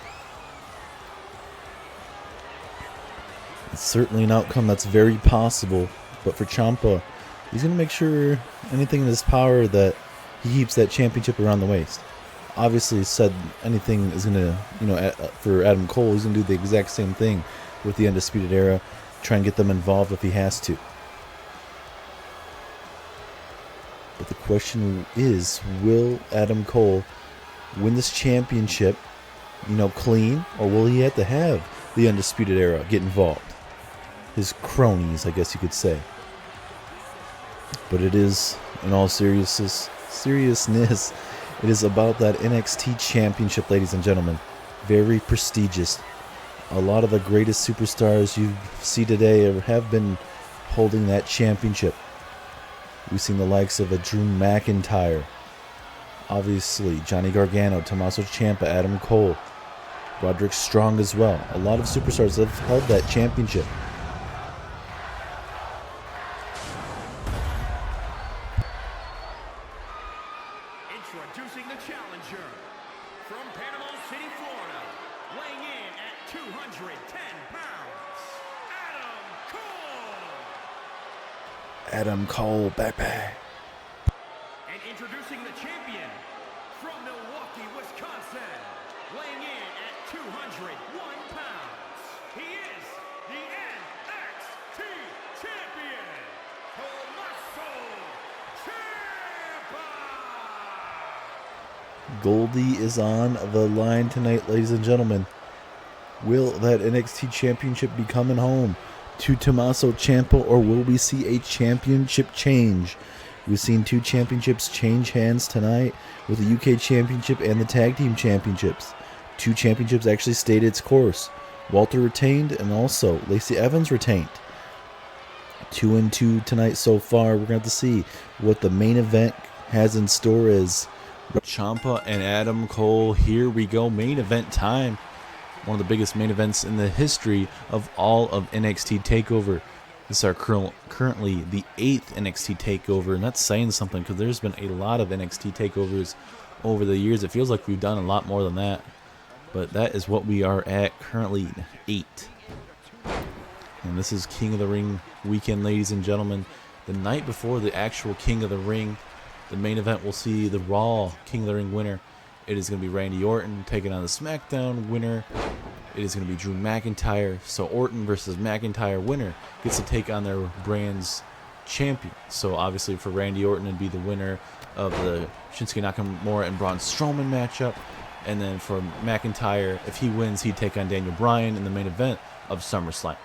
It's certainly an outcome that's very possible, but for Ciampa, he's going to make sure anything in his power that he keeps that championship around the waist. Obviously, said anything is going to, for Adam Cole, he's going to do the exact same thing with the Undisputed Era, try and get them involved if he has to. But the question is, will Adam Cole win this championship, clean, or will he have to have the Undisputed Era get involved? His cronies, I guess you could say. But it is, in all seriousness, it is about that NXT Championship, ladies and gentlemen. Very prestigious. A lot of the greatest superstars you see today have been holding that championship. We've seen the likes of a Drew McIntyre, obviously Johnny Gargano, Tommaso Ciampa, Adam Cole. Roderick Strong as well. A lot of superstars have held that championship. Introducing the challenger from Panama City, Florida, weighing in at 210 pounds, Adam Adam Cole. Cole, baby. And introducing the champion from Milwaukee, Wisconsin, weighing in at 201 pounds. He is the NXT champion, Tommaso Ciampa. Goldie is on the line tonight, ladies and gentlemen. Will that NXT championship be coming home to Tommaso Ciampa, or will we see a championship change? We've seen 2 championships change hands tonight with the UK championship and the tag team championships. 2 championships actually stayed its course. Walter retained, and also Lacey Evans retained. 2-2 tonight so far. We're going to have to see what the main event has in store is. Ciampa and Adam Cole, here we go, main event time. One of the biggest main events in the history of all of NXT Takeover. This is our currently the 8th NXT Takeover, and that's saying something because there's been a lot of NXT Takeovers over the years. It feels like we've done a lot more than that, but that is what we are at currently, 8. And this is King of the Ring weekend, ladies and gentlemen. The night before the actual King of the Ring, the main event will see the Raw King of the Ring winner. It is going to be Randy Orton taking on the SmackDown winner. It is going to be Drew McIntyre. So Orton versus McIntyre winner gets to take on their brand's champion. So obviously for Randy Orton, it'd be the winner of the Shinsuke Nakamura and Braun Strowman matchup. And then for McIntyre, if he wins, he'd take on Daniel Bryan in the main event of SummerSlam.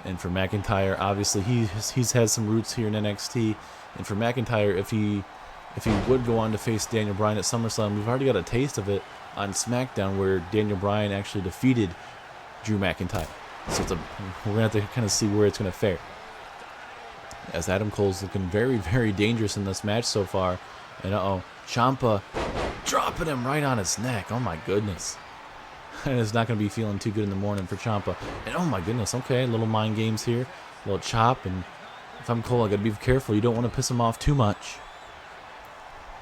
And for McIntyre, obviously he's had some roots here in NXT. And for McIntyre, if he would go on to face Daniel Bryan at SummerSlam, we've already got a taste of it on SmackDown where Daniel Bryan actually defeated Drew McIntyre. So we're going to have to kind of see where it's going to fare. As Adam Cole's looking very, very dangerous in this match so far. And Ciampa dropping him right on his neck. Oh my goodness. And it's not going to be feeling too good in the morning for Ciampa. And oh my goodness, okay, little mind games here. A little chop. And if I'm Cole, I got to be careful. You don't want to piss him off too much.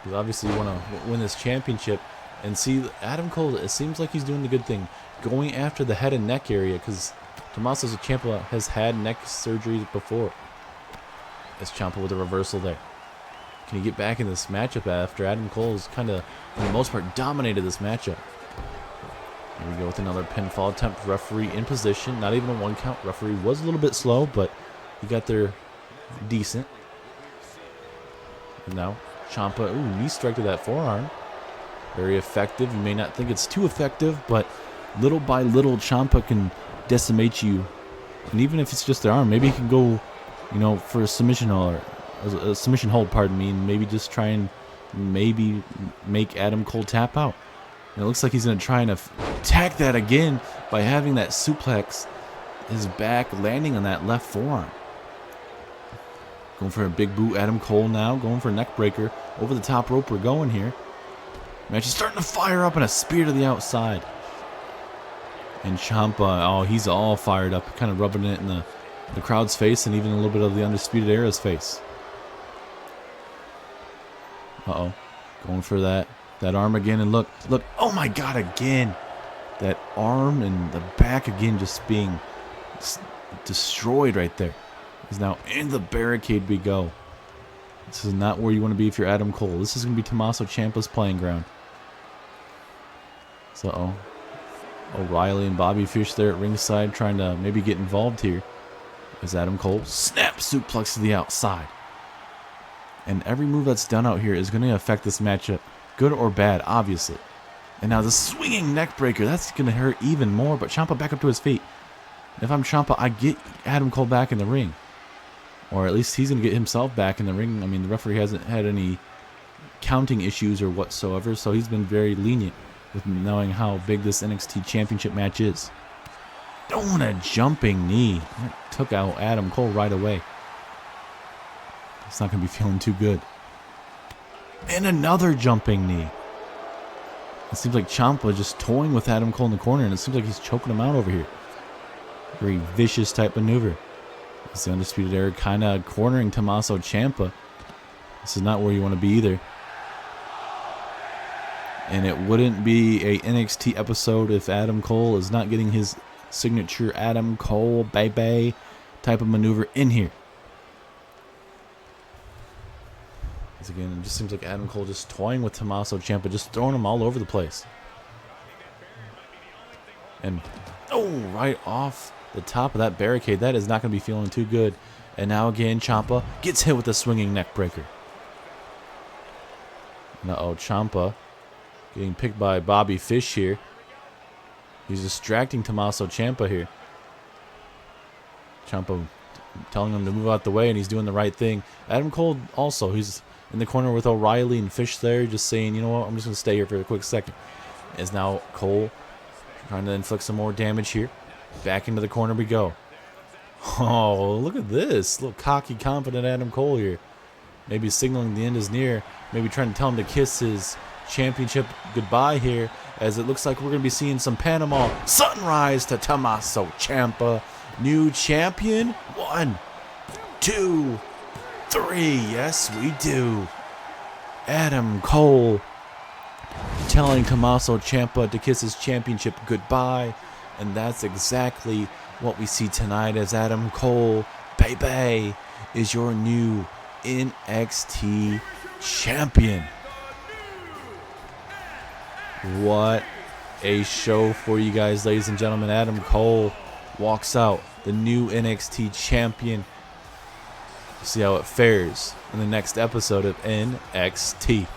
Because obviously you want to win this championship. And see, Adam Cole, it seems like he's doing the good thing. Going after the head and neck area. Because Tommaso Ciampa has had neck surgeries before. As Ciampa with a reversal there. Can he get back in this matchup after Adam Cole's kind of, for the most part, dominated this matchup? Here we go with another pinfall attempt. Referee in position. Not even a 1 count. Referee was a little bit slow, but he got there decent. And now Ciampa, knee strike to that forearm. Very effective. You may not think it's too effective, but little by little, Ciampa can decimate you. And even if it's just the arm, maybe he can go, for a submission hold, and maybe just try and maybe make Adam Cole tap out. And it looks like he's going to try and attack that again by having that suplex, his back landing on that left forearm. Going for a big boot, Adam Cole now. Going for a neck breaker. Over the top rope we're going here. Match is starting to fire up, and a spear to the outside. And Ciampa, he's all fired up. Kind of rubbing it in the crowd's face and even a little bit of the Undisputed Era's face. Going for that arm again. And look. Oh my God, again. That arm and the back again just being destroyed right there. He's now in the barricade we go. This is not where you want to be if you're Adam Cole. This is going to be Tommaso Ciampa's playing ground. So, O'Reilly and Bobby Fish there at ringside trying to maybe get involved here. As Adam Cole snaps suplex to the outside. And every move that's done out here is going to affect this matchup. Good or bad, obviously. And now the swinging neck breaker. That's going to hurt even more. But Ciampa back up to his feet. If I'm Ciampa, I get Adam Cole back in the ring. Or at least he's going to get himself back in the ring. I mean, the referee hasn't had any counting issues or whatsoever. So he's been very lenient with knowing how big this NXT Championship match is. Throwing a jumping knee. That took out Adam Cole right away. It's not going to be feeling too good. And another jumping knee. It seems like Ciampa just toying with Adam Cole in the corner, and it seems like he's choking him out over here. Very vicious type maneuver. It's the Undisputed Era kind of cornering Tommaso Ciampa. This is not where you want to be either. And it wouldn't be a NXT episode if Adam Cole is not getting his signature Adam Cole baby type of maneuver in here. Because again, it just seems like Adam Cole just toying with Tommaso Ciampa, just throwing him all over the place. And right off the top of that barricade, that is not going to be feeling too good. And now again, Ciampa gets hit with a swinging neck breaker. Ciampa getting picked by Bobby Fish here. He's distracting Tommaso Ciampa here. Ciampa telling him to move out the way, and he's doing the right thing. Adam Cole also, he's in the corner with O'Reilly and Fish there, just saying, you know what, I'm just going to stay here for a quick second. As now Cole trying to inflict some more damage here. Back into the corner we go. Oh, look at this. Little cocky, confident Adam Cole here. Maybe signaling the end is near. Maybe trying to tell him to kiss his championship goodbye here, as it looks like we're going to be seeing some Panama Sunrise to Tommaso Ciampa. New champion. 1, 2, 3. Yes, we do. Adam Cole telling Tommaso Ciampa to kiss his championship goodbye. And that's exactly what we see tonight, as Adam Cole, baby, is your new NXT champion. What a show for you guys, ladies and gentlemen. Adam Cole walks out, the new NXT champion. See how it fares in the next episode of NXT.